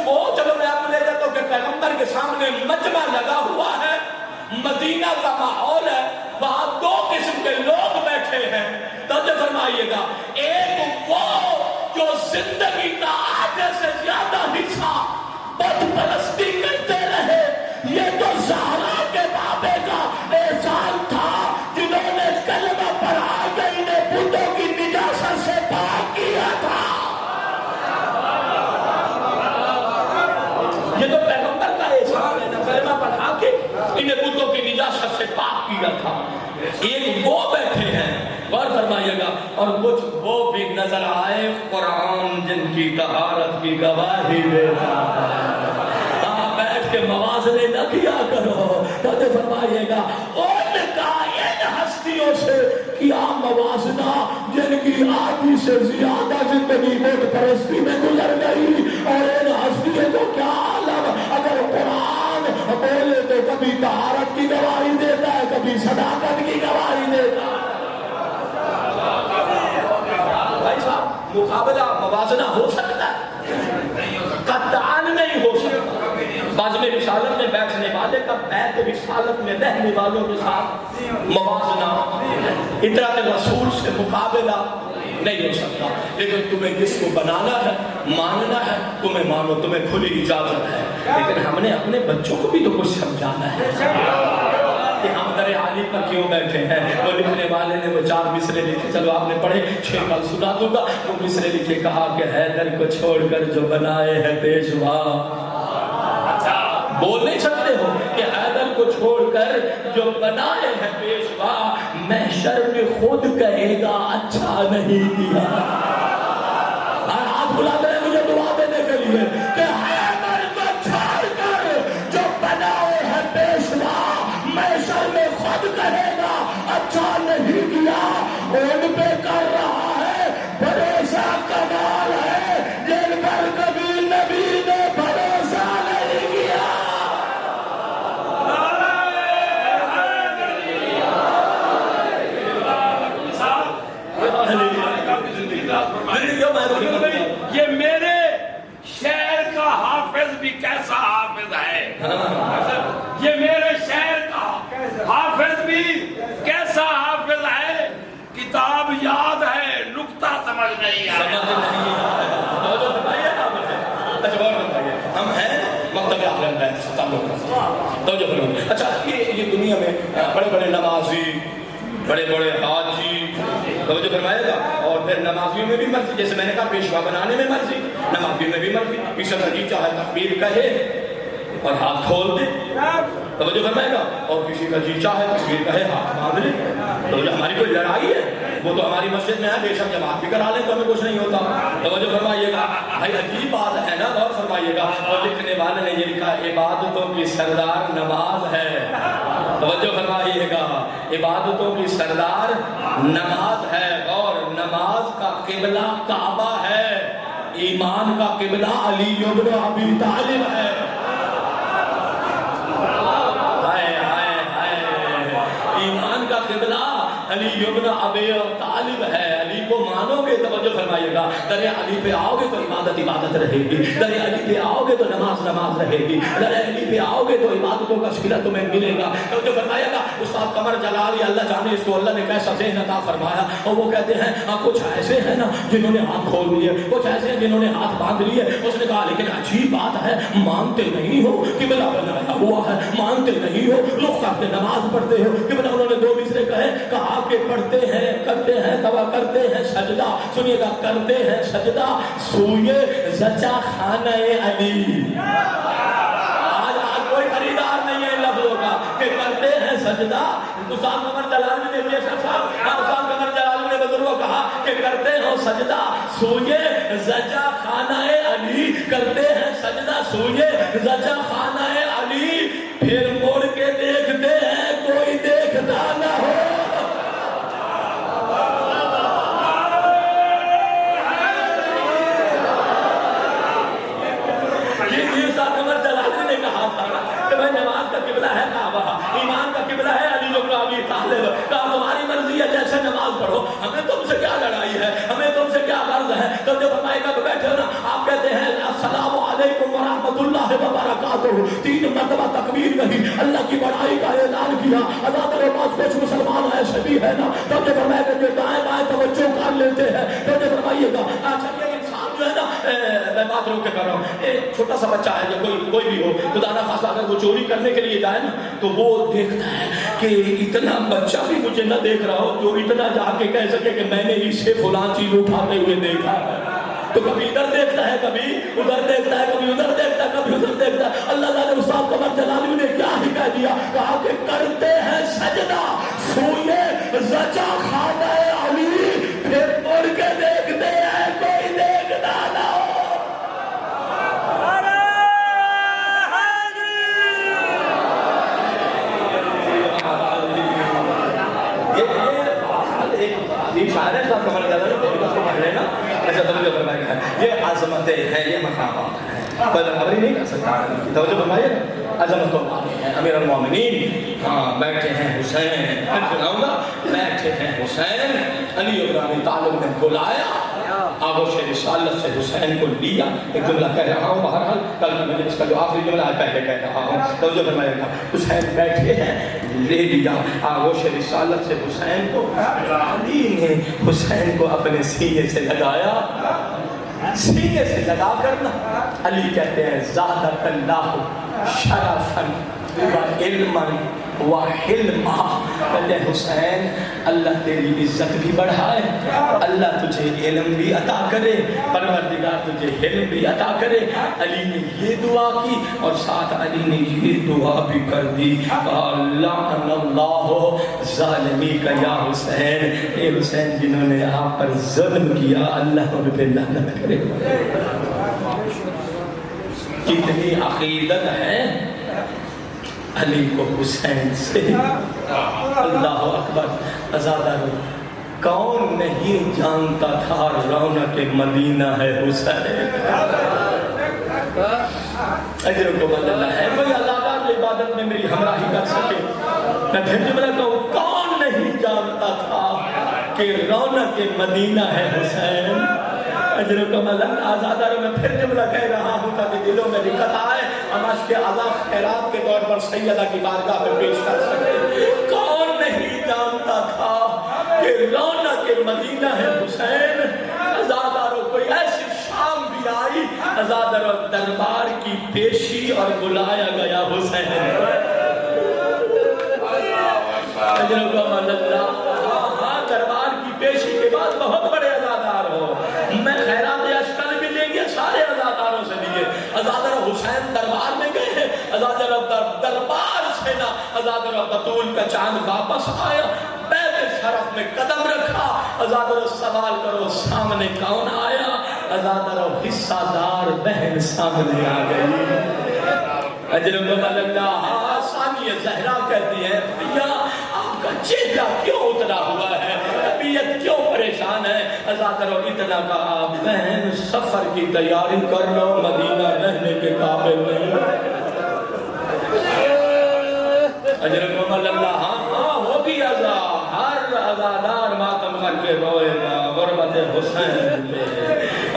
پوچھ چلو میں آپ کو لے جاتا ہوں کہ پیغمبر کے سامنے مجمع لگا ہوا ہے، مدینہ کا ماحول ہے، وہاں دو قسم کے لوگ بیٹھے ہیں، توجہ فرمائیے گا، ایک وہ جو زندگی کا آدھے سے زیادہ حصہ بت پرستی کرتے رہے، یہ تو زہرا کے بابے کا احسان تھا جنہوں نے کلمہ پڑھا کے انہیں بتوں کی نجاست سے پاک کیا تھا۔ یہ تو پیغمبر کا احسان ہے نا، کلمہ پڑھا کے انہیں بتوں کی نجاست سے پاک کیا تھا۔ ایک وہ بیٹھے ہیں، غور فرمائیے گا، اور کچھ وہ بھی نظر آئے قرآن جن کی طہارت کی گواہی دیتا ہے۔ بیٹھ کے موازنے نہ کیا کرو، توجہ فرمائیے گا، ان کا ان ہستیوں سے کیا موازنہ جن کی آدھی سے زیادہ زندگی بت پرستی میں گزر گئی، اور ان ہستیوں کو کیا عالم، اگر قرآن بولے تو کبھی طہارت کی گواہی دیتا ہے، کبھی صداقت کی گواہی دیتا ہے۔ بھائی صاحب مقابلہ موازنہ ہو سکتا ہے؟ قطعاً نہیں ہو سکتا۔ بزم رسالت میں بیٹھنے والے کا بیت رسالت میں رہنے والوں کے ساتھ موازنہ، اطاعت رسول سے مقابلہ نہیں ہو سکتا۔ لیکن تمہیں جس کو بنانا ہے، ماننا ہے، تمہیں مانو، تمہیں کھلی اجازت ہے، لیکن ہم نے اپنے بچوں کو بھی تو کچھ سمجھانا ہے کہ ہم در عالی پر کیوں بیٹھے ہیں۔ وہ لکھنے والے نے وہ 4 مصرے لکھے، چلو آپ نے پڑھے، 6 کل سنا دوں گا۔ وہ مصرے لکھے، کہا کہ حیدر کو چھوڑ کر جو بنائے ہیں پیشوا، بول نہیں سکتے ہو کہ حیدر کو چھوڑ کر جو بنائے ہیں پیشوا، محشر میں خود کہے گا اچھا نہیں کیا۔ اور ہاتھ بلا دے مجھے دعا دینے کے لیے کہ حیدر کو چھوڑ کر جو بنائے ہیں پیشوا، محشر میں خود کہے گا اچھا نہیں کیا۔ ان پہ کر رہا ہے بھروسہ، کمال ہے جن پر کبھی نبی نے بھروسہ نہیں کیا۔ یہ میرے شہر کا حافظ بھی کیسا حافظ ہے، یہ میرے شہر کا حافظ بھی کیسا حافظ ہے، کتاب یاد ہے، نکتہ سمجھ نہیں آیا۔ ہم ہیں مکتب اہل بیت سے تعلق رکھتے ہیں۔ اچھا یہ دنیا میں بڑے بڑے نمازی، بڑے بڑے حاجی، توجہ فرمائے گا. اور پھر نمازیوں میں بھی مرضی, جیسے میں نے کہا پیشوا بنانے میں مرضی, نمازیوں میں بھی مرضی. کسی کا جی چاہے تکبیر کہے اور ہاتھ کھول دے, توجہ فرمائے گا, اور کسی کا جی چاہے تکبیر کہے ہاتھ باندھ لے. تو جو ہماری کوئی لڑائی ہے وہ تو ہماری مسجد میں ہے, بے شک جماعت بھی کرا لیں تو ہمیں کچھ نہیں ہوتا. توجہ فرمائیے گا بھائی, عجیب بات ہے نا, غور فرمائیے گا. اور لکھنے والے نے یہ لکھا عبادتوں کی سردار نماز ہے. توجہ فرمائیے گا, عبادتوں کی سردار نماز ہے, اور نماز کا قبلہ کعبہ ہے, ایمان کا قبلہ علی بن ابی طالب ہے. ایمان کا قبلہ علی بن ابی طالب ہے. علی کو مانو گے, توجہ فرمائیے گا, در علی پہ آؤ گے تو عبادت عبادت رہے گی, در علی پہ آؤ گے تو نماز نماز رہے گی, در علی پہ آؤ گے تو عبادتوں کا صلہ تمہیں ملے گا. توجہ فرمائیے گا. استاد قمر جلالی اللہ جانے اس کو اللہ نے کیسا ذہن عطا فرمایا, اور وہ کہتے ہیں کچھ ایسے ہیں نا جنہوں نے ہاتھ کھول لیے, کچھ ایسے ہیں جنہوں نے ہاتھ باندھ لیے. اس نے کہا لیکن عجیب بات ہے, مانتے نہیں ہو قبلہ بنایا ہوا ہے, مانتے نہیں ہو رخ کرتے نماز پڑھتے ہو قبلہ. انہوں نے دو مصرے کہا کہ پڑھتے ہیں, کرتے ہیں, دعا کرتے ہیں سجدہ, سنیے گا, کرتے ہیں سجدہ سوئے زچا خانہ علی. آج کوئی خریدار نہیں ہے ان لفظوں کا کہ کرتے ہیں سجدہ. استاد قمر جلالی نے استاد قمر جلالی نے بزرگوں کہا کہ کرتے ہو سجدہ سوئے زچا خانہ علی, کرتے ہیں سجدہ سوئے زچا خانہ علی, پھر موڑ کے دیکھتے ہیں کوئی دیکھتا نہ ہو. نماز کا قبلہ ہے کعبہ, ایمان کا قبلہ ہے علی بن ابی طالب. کہا تمہاری مرضی ہے جیسے نماز پڑھو, ہمیں تم سے کیا لڑائی ہے, ہمیں تم سے کیا غرض ہے. تو جو فرمائے گا بیٹھے ہو نا, آپ کہتے ہیں السلام علیکم ورحمۃ اللہ وبرکاتہ, 3 مرتبہ تکبیر کہی, اللہ کی بڑائی کا اعلان کیا. اللہ تعالیٰ پاس کچھ مسلمان ایسے بھی ہے نا, تو جو فرمائے گا جو دائیں بائیں توجہ کر لیتے ہیں. تو جو فرمائیے گا اچھا یہ انسان جو ہے نا, میں بات روک کے کر رہا ہوں, ایک چھوٹا سا بچہ ہے جو کوئی بھی ہو, خدا نہ خاصہ اگر وہ چوری کرنے کے لیے جائے نا تو وہ دیکھتا ہے کہ اتنا بچہ بھی مجھے نہ دیکھ رہا ہو جو اتنا جا کے کہہ سکے کہ میں نے اس سے فلاں چیز اٹھاتے ہوئے دیکھا ہے. تو کبھی ادھر دیکھتا ہے, کبھی ادھر دیکھتا ہے, کبھی ادھر دیکھتا ہے, کبھی ادھر دیکھتا ہے. اللہ تعالیٰ نے استاد قمر جلالی نے کیا ہی کہہ دیا, کہا کہ کرتے ہیں سجدہ سوئے زچا خانہ علی, پھر مڑ کے دیکھتے ہیں کوئی دیکھتا نہ ہو. یہ عظمتیں ہیں, یہ مقامات ہیں, کوئی خبر ہی نہیں کر سکتا. توجہ فرمائیے, عظمتوں والے ہیں امیر المومنین. ہاں بیٹھے ہیں حسین, میں سناؤں گا, بیٹھے ہیں حسین, علی بن ابی طالب نے بلایا, آغوش رسالت سے حسین کو لیا. ایک جملہ کہہ رہا ہوں, بہرحال کل کی مجلس کا جو آخری جملہ ہے پہلے کہہ رہا ہوں, توجہ فرمائیے گا. حسین بیٹھے ہیں, لے لیا آغوش رسالت سے حسین کو. علی نے حسین کو اپنے سینے سے لگایا, سینے سے لگا کرنا. علی کہتے ہیں زادک اللہ شرفاً وعلما وحلما. کہتے ہیں حسین اللہ تیری عزت بھی بڑھائے, اللہ تجھے علم بھی عطا کرے, پروردگار تجھے علم بھی عطا کرے. علی نے یہ دعا کی اور ساتھ علی نے یہ دعا بھی کر دی, لعن اللہ ظالمیک یا حسین, اے حسین جنہوں نے آپ پر ظلم کیا اللہ ان پہ لعنت کرے. کتنی عقیدت ہے علی کو حسین سے. اللہ اکبر. عزادارو, کون نہیں جانتا تھا رونق مدینہ ہے حسین. اجرکم اللہ ہے, کوئی عزادار عبادت میں میری ہمراہی کر سکے. میں پھر جملہ کہوں, کون نہیں جانتا تھا کہ رونق مدینہ ہے حسین. اجرکم اللہ. آزاداروں میں پھر جملہ کہہ رہا ہوں تاکہ دلوں میں دقت آئے, ہم اس کے عذاب خیرات کے طور پر سیدہ کی بارگاہ میں پیش کر سکتے. کون نہیں جانتا تھا کہ رونق مدینہ ہے حسین. عزاداروں کوئی ایسی شام بھی آئی, عزاداروں دربار کی پیشی اور بلایا گیا حسین. اجرکم اللہ. ہاں دربار کی پیشی کے بطول کا چاند واپس آیا، بیت شرف میں قدم رکھا، ازادر سوال کرو سامنے کون آیا؟ ازادر حصہ دار بہن سامنے آ گئی۔ اجرکم اللہ۔ ثانیہ زہرا کہتی ہے بھیا آپ کا چہرہ کیوں اترا ہوا ہے، طبیعت کیوں پریشان ہے؟ ازادر اتنا کہا بہن سفر کی تیاری کر لو، مدینہ رہنے کے قابل نہیں۔ اجرکم اللہ۔ ہاں وہ بھی ازا، ہر ازادار ماتم کر کے روئے گا غربت حسین میں۔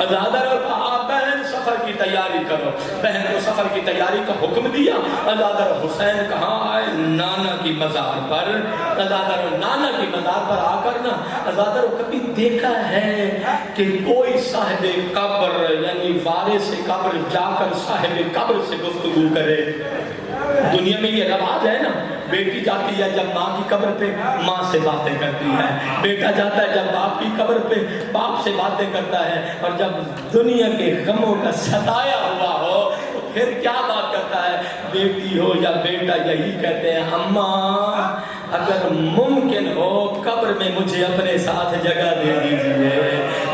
ازادر کہا بہن سفر کی تیاری کرو، بہن کو سفر کی تیاری کا حکم دیا۔ ازادر حسین کہاں آئے؟ نانا کی مزار پر۔ ازادر نانا کی مزار پر آ کر نا ازادر کبھی دیکھا ہے کہ کوئی صاحب قبر یعنی وارث قبر جا کر صاحب قبر سے گفتگو کرے؟ دنیا میں یہ رواج ہے نا، بیٹی جاتی ہے جب ماں کی قبر پہ ماں سے باتیں کرتی ہے، بیٹا جاتا ہے جب باپ کی قبر پہ باپ سے باتیں کرتا ہے، اور جب دنیا کے غموں کا ستایا ہوا ہو تو پھر کیا بات کرتا ہے؟ بیٹی ہو یا بیٹا یہی کہتے ہیں اماں اگر ممکن ہو قبر میں مجھے اپنے ساتھ جگہ دے دیجئے۔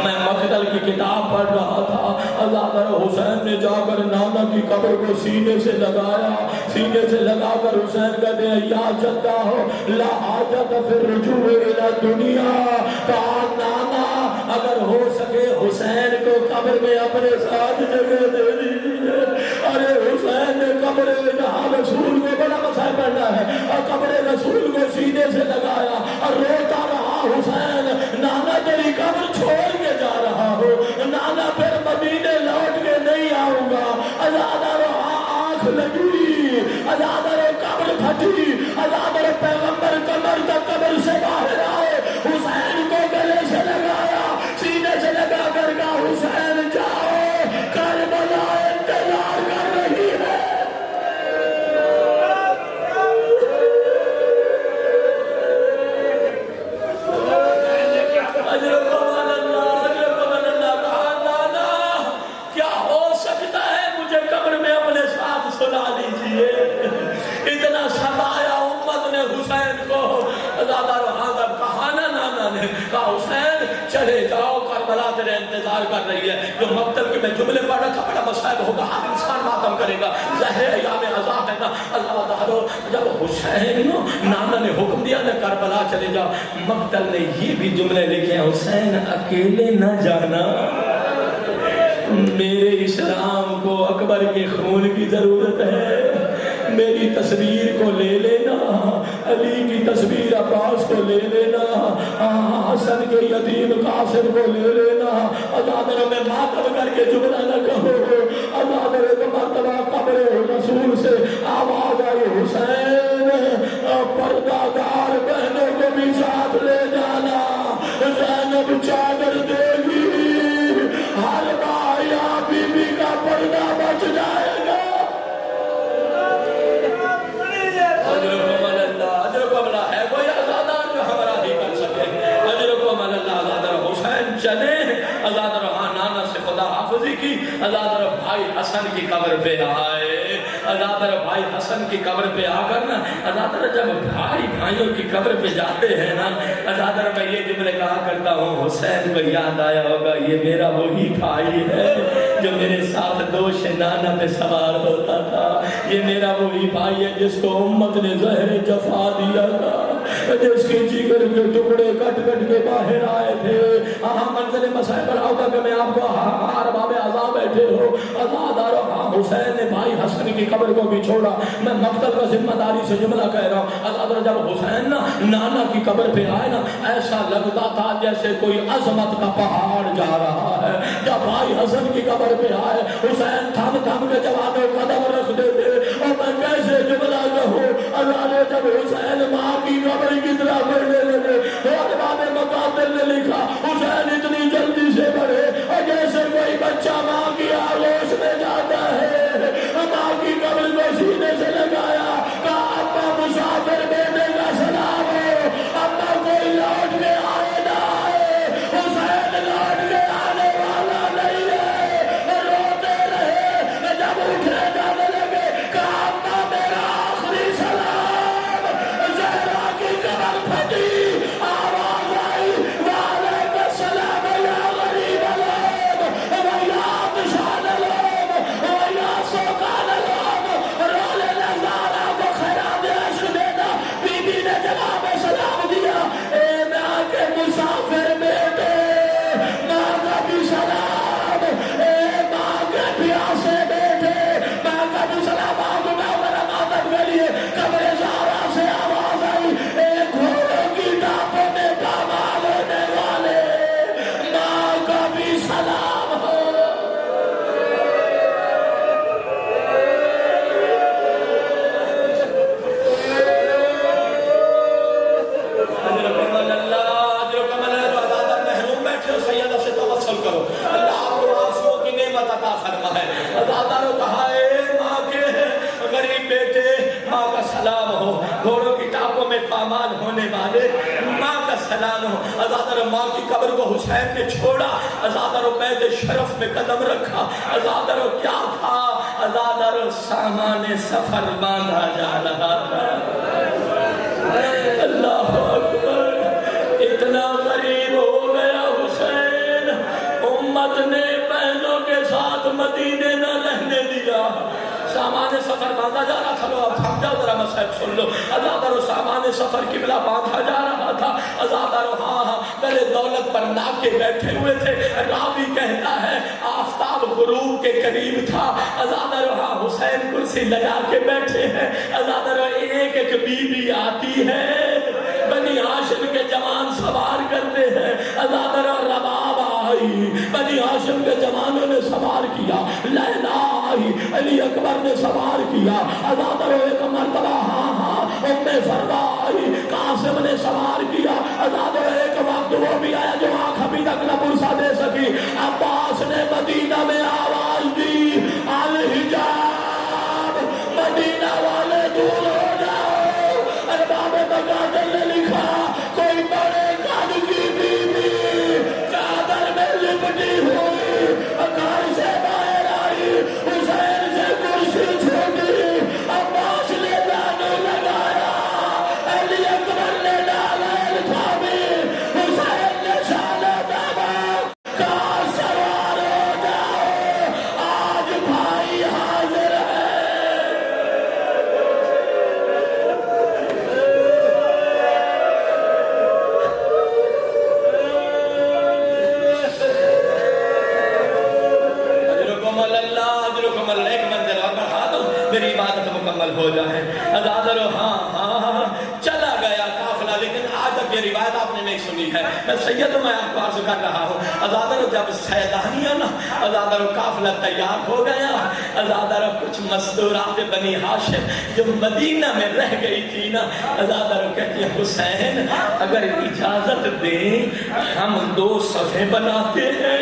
میں مقتل کی کتاب پڑھ رہا تھا، ازادر حسین نے جا کر نانا کی قبر کو سینے سے لگایا، سینے سے لگا کر حسین کہتے ہیں یا جدہ ہو لا حاجت فی الرجوع الی دنیا۔ کہا نانا اگر ہو سکے حسین کو قبر میں اپنے ساتھ جگہ دے دیجئے۔ ارے حسین نے قبر جہاں رسول کو بڑا مسائل پڑھنا ہے اور قبر رسول کو سینے سے لگایا اور روتا رہا حسین نانا تیری قبر چھوڑ کے جا رہا ہو، نانا پھر مدینے لوٹ کے نہیں آؤں گا۔ ازادر آنکھ لگی، ازادر قبر پھٹی، ازادر پیغمبر قبر تک قبر سے باہر آئے، حسین کو گلے سے لگایا، سینے سے لگا کر کہا حسین جاؤ کربلا انتظار کر رہی ہے۔ سنا لیجئے اتنا ستایا امت نے حسین کو۔ ازادر حاضر کہا نا نانا نے کہا حسین چلے جاؤ کربلا تیرے انتظار کر رہی ہے۔ جو مقتل کے میں جملے پڑھ رہا تھا بڑا مسائل ہوگا، ہر انسان ماتم کرے گا، زہر ایام عذاب ہے نا۔ اللہ تعالیٰ جب حسین نانا نے حکم دیا نا کربلا چلے جاؤ، مقتل نے یہ بھی جملے لکھے ہیں حسین اکیلے نہ جانا، میرے اسلام کو اکبر کے خون کی ضرورت ہے، میری تصویر کو لے لینا، علی کی تصویر عباس کو لے لینا، حسن کے یتیم قاسم کو لے لینا۔ ازادر میں ماتم کر کے جملہ نہ کہو، ازادر کو مرتبہ قبر رسول سے آواز آئی حسین پردہ دار بہنوں کو بھی ساتھ لے جانا، زینب چادر دے گی، ہر بایا بی بی کا پردہ بچ جائے گا۔ اجرکم اللہ، اجرکم اللہ، ہے کوئی ازادار جو ہمارا بھی کر سکے؟ اجرکم اللہ۔ ازادر حسین چلے، ازادر نانا سے خدا حافظی کی، ازادر بھائی حسن کی قبر پہ آئے۔ ازادر بھائی حسن کی قبر پہ آ کر نا ازادر جب بھائی بھائیوں کی قبر پہ جاتے ہیں نا ازادر میں یہ جملے کہا کرتا ہوں حسین کو یاد آیا ہوگا یہ میرا وہی بھائی ہے جو میرے ساتھ دوش نانا پہ سوار ہوتا تھا، یہ میرا وہی بھائی ہے جس کو امت نے زہر جفا دیا تھا، جس کے جگر کے ٹکڑے کٹ کٹ کے باہر آئے تھے۔ منزل مسائل پر ہوگا کہ میں آپ کو ارباب عذاب بیٹھے ہو، ازادر حسین نے بھائی حسن کی قبر کو بھی چھوڑا۔ میں مقتل کا ذمہ داری سے جملہ کہہ رہا ہوں، ازادر جب حسین نا نانا کی قبر پہ آئے نا ایسا لگتا تھا جیسے کوئی عظمت کا پہاڑ جا رہا ہے۔ جب بھائی حسن کی قبر پہ آئے حسین تھم تھم کے جوانوں قدم رکھ دیتے، اور میں کیسے جملہ کہوں، ازادر جب حسین ماں کی قبر کی طرح بڑھنے لگے، ارباب مقاتل نے لکھا حسین اتنی جلدی سے بڑھے اور جیسے کوئی بچہ ماں کی آغوش میں جاتا ہے، ماں کی قبر کو سینے سے لگایا، کہا اپنا مسافر بیٹے کا سلام ہو، اپنا کوئی لوٹ کے آئے نہ آئے، حسین لوٹ کے آنے والا نہیں ہے، روتے رہے، جب اٹھے جانے لگے کہا اپنا میرا آخری سلام بیٹھے ہو سیدہ سے توسل کرو، اللہ آپ کو آنسوؤں کی نعمت عطا فرمائے۔ آزادہ نے کہا اے ماں کے غریب بیٹے، ماں کا سلام ہو، گھوڑوں کی ٹاپوں میں پامال ہونے والے ماں کا سلام ہو۔ آزادہ نے ماں کی قبر کو حسین نے چھوڑا، آزادہ نے بیت شرف میں قدم رکھا۔ آزادہ نے کیا تھا؟ آزادہ نے سامان سفر باندھا جا رہا تھا۔ اللہ اکبر، اتنا قریب ہو گیا حسین، امت نے بہنوں کے ساتھ مدینے نہ رہنے دیا۔ سامان سفر باندھا جا رہا تھا، لو اب تھم جاؤ ذرا مسائب سن لو۔ آزادہ رو سامان سفر قبلہ باندھا جا رہا تھا۔ آزادہ رو ہاں پہلے دولت پر ناکے بیٹھے ہوئے تھے، راوی کہتا ہے آفتاب غروب کے قریب تھا۔ آزادہ رو ہاں حسین کرسی لگا کے بیٹھے ہیں۔ آزادہ رو ایک ایک بی بی آتی ہے، بنی ہاشم کے جوان سوار کرتے ہیں۔ آزادہ رو رباب آئی، بنی ہاشم کے جوانوں نے سوار کیا۔ لیلا آئی، علی اکبر نے سوار کیا۔ آزادہ رو ایک مرتبہ ام فروا آئی، قاسم نے سوار کیا۔ آزادہ رو ایک وقت وہ بھی آیا جو آنکھ ابھی تک نہ پرسا دے سکی۔ عباس نے مدینہ میں آواز دی، الحجاب، مدینہ والے دور ہو جاؤ۔ ارباب مقاتل نے لکھا کوئی بڑے قد کی بیوی چادر میں لپٹی ہوئی گھر سے باہر آئی، حسین سے کرسی چھوٹی، عباس نے جانو لگایا، علی اکبر نے ڈالا التھامی، حسین نے شانہ دابا، کہا سوار ہو جاؤ، آج بھائی حاضر ہے۔ ایک منزل اور بڑھا دو، میری عبادت مکمل ہو جائے۔ آزادہ رو ہاں چلا گیا قافلہ، لیکن آج تک یہ روایت آپ نے نہیں سنی ہے، میں سید میں آپ کو عرض کر رہا ہوں۔ آزادہ رو جب سیدانیہ نا، آزادہ رو قافلہ تیار ہو گیا۔ آزادہ رو کچھ مستورات بنی ہاشم جو مدینہ میں رہ گئی تھی نا، آزادہ رو کہتی ہے حسین اگر اجازت دیں ہم 2 صفحے بناتے ہیں۔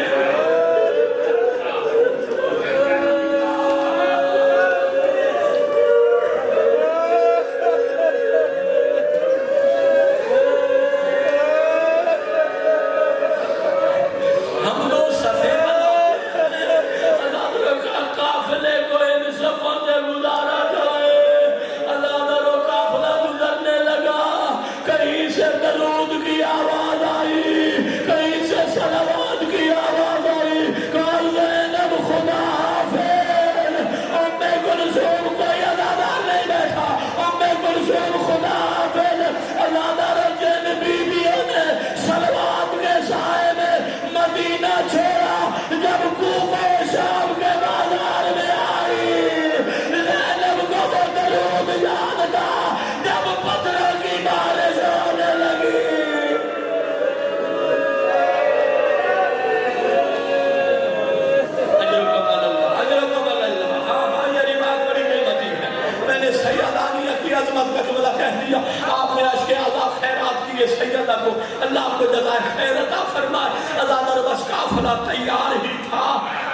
آپ نے عشق عذاب خیرات کیے سیدہ کو، اللہ آپ کو جزائے خیر عطا فرمائے۔ آزادہ رو بس قافلہ تیار ہی تھا۔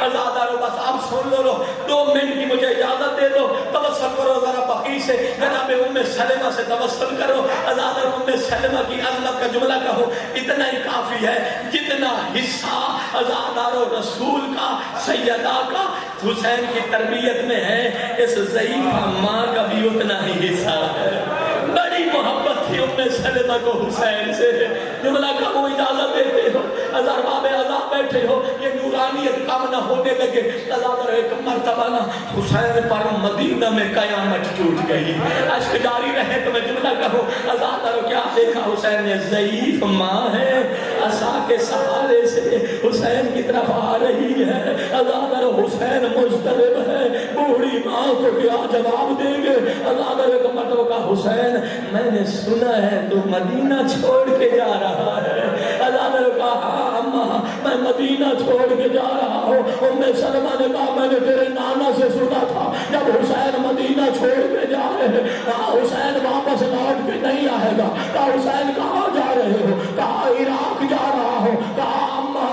آزادہ رو بس آپ سن لو 2 منٹ کی مجھے اجازت دے دو، توسل کرو ذرا بقی سے، جناب ام سلمہ سے توسل کرو۔ آزادہ رو ام سلمہ کی عظمت کا جملہ کہو، اتنا ہی کافی ہے جتنا حصہ آزادہ رو رسول کا، سیدہ کا، حسین کی تربیت میں ہے، اس ضعیفہ ماں کا بھی اتنا ہی حصہ ہے۔ بڑی محبت تھی ام سلمہ کو حسین سے، جملہ کا وہ اجازت دیتے ہو، ارباب عذاب بیٹھے ہو، یہ نورانیت کم نہ ہونے لگے۔ آزادہ رو ایک مرتبہ نا حسین پر مدینہ میں قیامت ٹوٹ گئی، عشق جاری رہے تو میں جملہ کہوں۔ آزادہ رو کیا دیکھا حسین نے؟ ضعیف ماں ہے، عصا کے سہارے سے حسین کی طرف آ رہی ہے۔ آزادہ رو حسین مضطرب ہے، بوڑھی ماں کو کیا جواب دیں گے؟ آزادہ رو ایک مرتبہ کا حسین میں نے سنا ہے تو مدینہ چھوڑ کے جا رہا ہے۔ آزادہ رو کہا ہاں اماں میں مدینہ چھوڑ کے جا رہا ہوں۔ ام سلمہ نے کہا میں نے تیرے نانا سے سنا تھا جب حسین مدینہ چھوڑ کے جا رہے ہیں، کہا حسین واپس لوٹ کے نہیں آئے گا۔ کہا حسین کہاں جا رہے ہو؟ کہا عراق جا رہا ہوں۔ کہا اماں